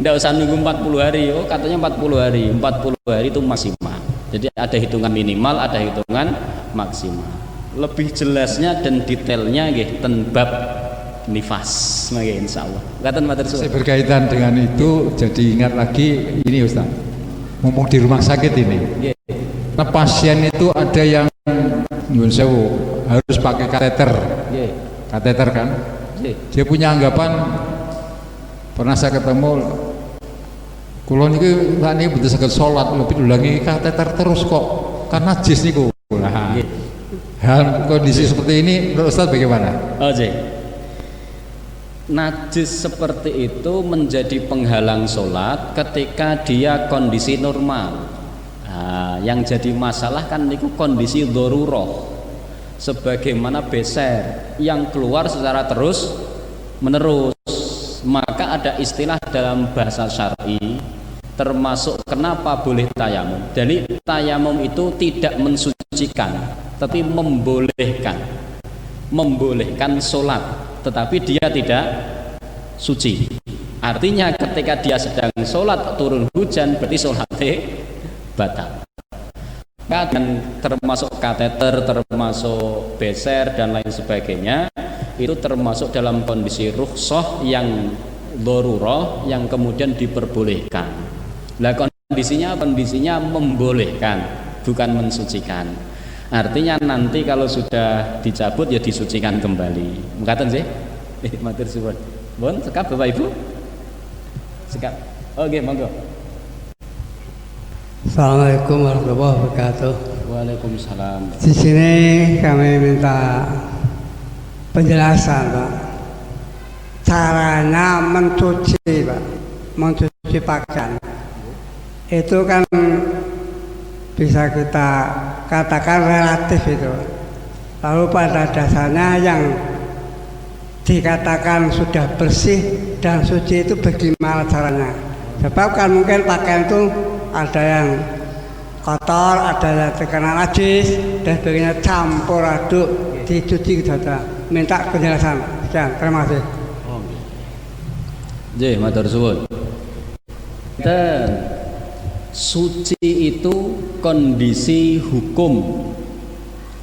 Nggak usah nunggu 40 hari. Oh katanya 40 hari. 40 hari itu maksimal. Jadi ada hitungan minimal, ada hitungan maksimal. Lebih jelasnya dan detailnya nggih ten bab nifas nggih insyaallah. Ngaten matur suwun. Saya berkaitan dengan itu jadi ingat lagi ini Ustaz. Ngomong di rumah sakit ini. Nggih. Nah, pasien itu ada yang nyuwun sewu harus pakai kateter. Nggih. Kateter kan? Nggih. Dia punya anggapan, pernah saya ketemu kula niki sakniki betul saged salat lebih ulangi kateter terus kok karena najis niku. Nah, hal kondisi seperti ini menurut Ustaz bagaimana? Oke. Najis seperti itu menjadi penghalang sholat ketika dia kondisi normal. Nah, yang jadi masalah kan niku kondisi daruroh, sebagaimana beser yang keluar secara terus menerus. Maka ada istilah dalam bahasa syar'i, termasuk kenapa boleh tayamum. Jadi tayamum itu tidak mensucikan, tapi membolehkan sholat, tetapi dia tidak suci. Artinya ketika dia sedang sholat turun hujan berarti sholatnya batal. Dan termasuk kateter, termasuk beser dan lain sebagainya, itu termasuk dalam kondisi rukhsah yang darurah yang kemudian diperbolehkan. Nah kondisinya membolehkan, bukan mensucikan. Artinya nanti kalau sudah dicabut ya disucikan kembali. Mengatakan sih, matur suwun. Bon, sekap Bapak Ibu. Sekap. Oke, monggo. Assalamualaikum warahmatullahi wabarakatuh. Waalaikumsalam. Di sini kami minta penjelasan, Pak. Caranya mencuci, Pak. Mencuci pakaian. Itu kan bisa kita katakan relatif itu. Lalu pada dasarnya yang dikatakan sudah bersih dan suci itu bagaimana caranya? Sebab kan mungkin pakaian itu ada yang kotor, ada yang terkena najis dan sebagainya, campur aduk dicuci saja. Minta penjelasan. Sekian, terima kasih. Nggih, matur suwun. Dan suci itu kondisi hukum.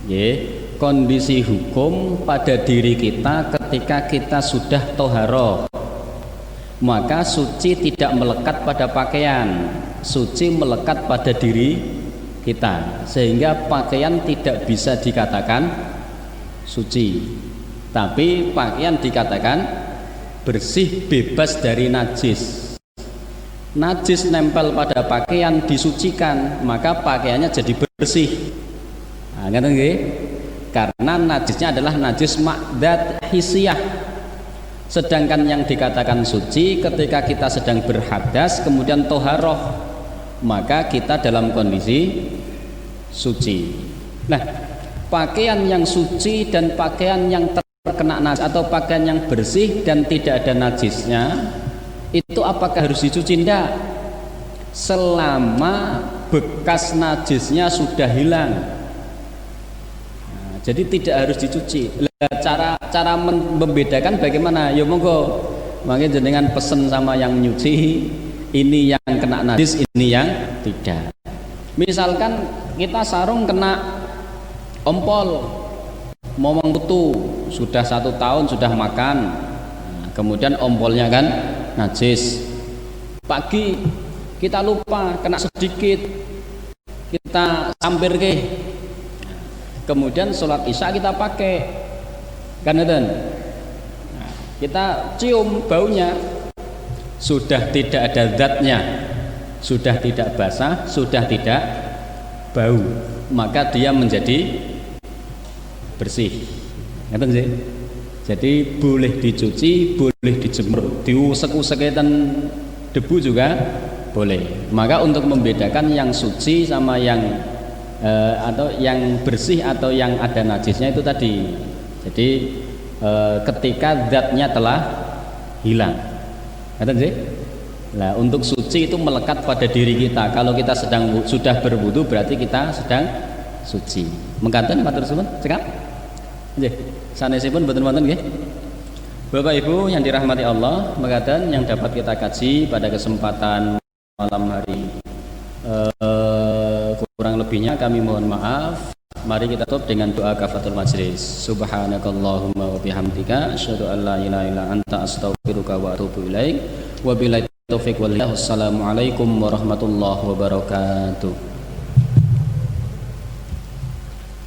Nggih. Kondisi hukum pada diri kita ketika kita sudah toharoh, maka suci tidak melekat pada pakaian, suci melekat pada diri kita, sehingga pakaian tidak bisa dikatakan suci, tapi pakaian dikatakan bersih, bebas dari najis. Najis nempel pada pakaian disucikan, maka pakaiannya jadi bersih. Nah, ngerti nggih? Karena najisnya adalah najis ma'dat hisiyah. Sedangkan yang dikatakan suci ketika kita sedang berhadas kemudian toharoh, maka kita dalam kondisi suci. Nah, pakaian yang suci dan pakaian yang terkena najis atau pakaian yang bersih dan tidak ada najisnya itu apakah harus dicuci? Tidak, selama bekas najisnya sudah hilang. Nah, jadi tidak harus dicuci. Cara membedakan bagaimana? Ya monggo, makanya jenengan pesen sama yang nyuci, ini yang kena najis, ini yang tidak. Misalkan kita sarung kena ompol, momong putu, sudah 1 tahun sudah makan, nah, kemudian ompolnya kan najis. Pagi kita lupa kena sedikit, kita sampir ke, kemudian sholat isya kita pakai, kan itu? Nah, kita cium baunya, sudah tidak ada zatnya, sudah tidak basah, sudah tidak bau, maka dia menjadi bersih. Ngerti sih? Jadi boleh dicuci, boleh dijemur, diusek-usek debu juga boleh. Maka untuk membedakan yang suci sama yang atau yang bersih atau yang ada najisnya itu tadi. Jadi ketika zatnya telah hilang. Ngerti sih? Nah, untuk suci itu melekat pada diri kita. Kalau kita sudah berwudu berarti kita sedang suci. Mengkaten matur suwun cekap. Nggih, sanesipun boten wonten nggih. Bapak Ibu yang dirahmati Allah, mengkaten yang dapat kita kaji pada kesempatan malam hari. Kurang lebihnya kami mohon maaf. Mari kita tutup dengan doa kafatul majlis. Subhanakallahumma wa bihamdika asyhadu an la ilaha illa anta astaghfiruka wa atubu ilaik. Wabillahi taufiq wal hidayah. Wassalamualaikum warahmatullahi wabarakatuh.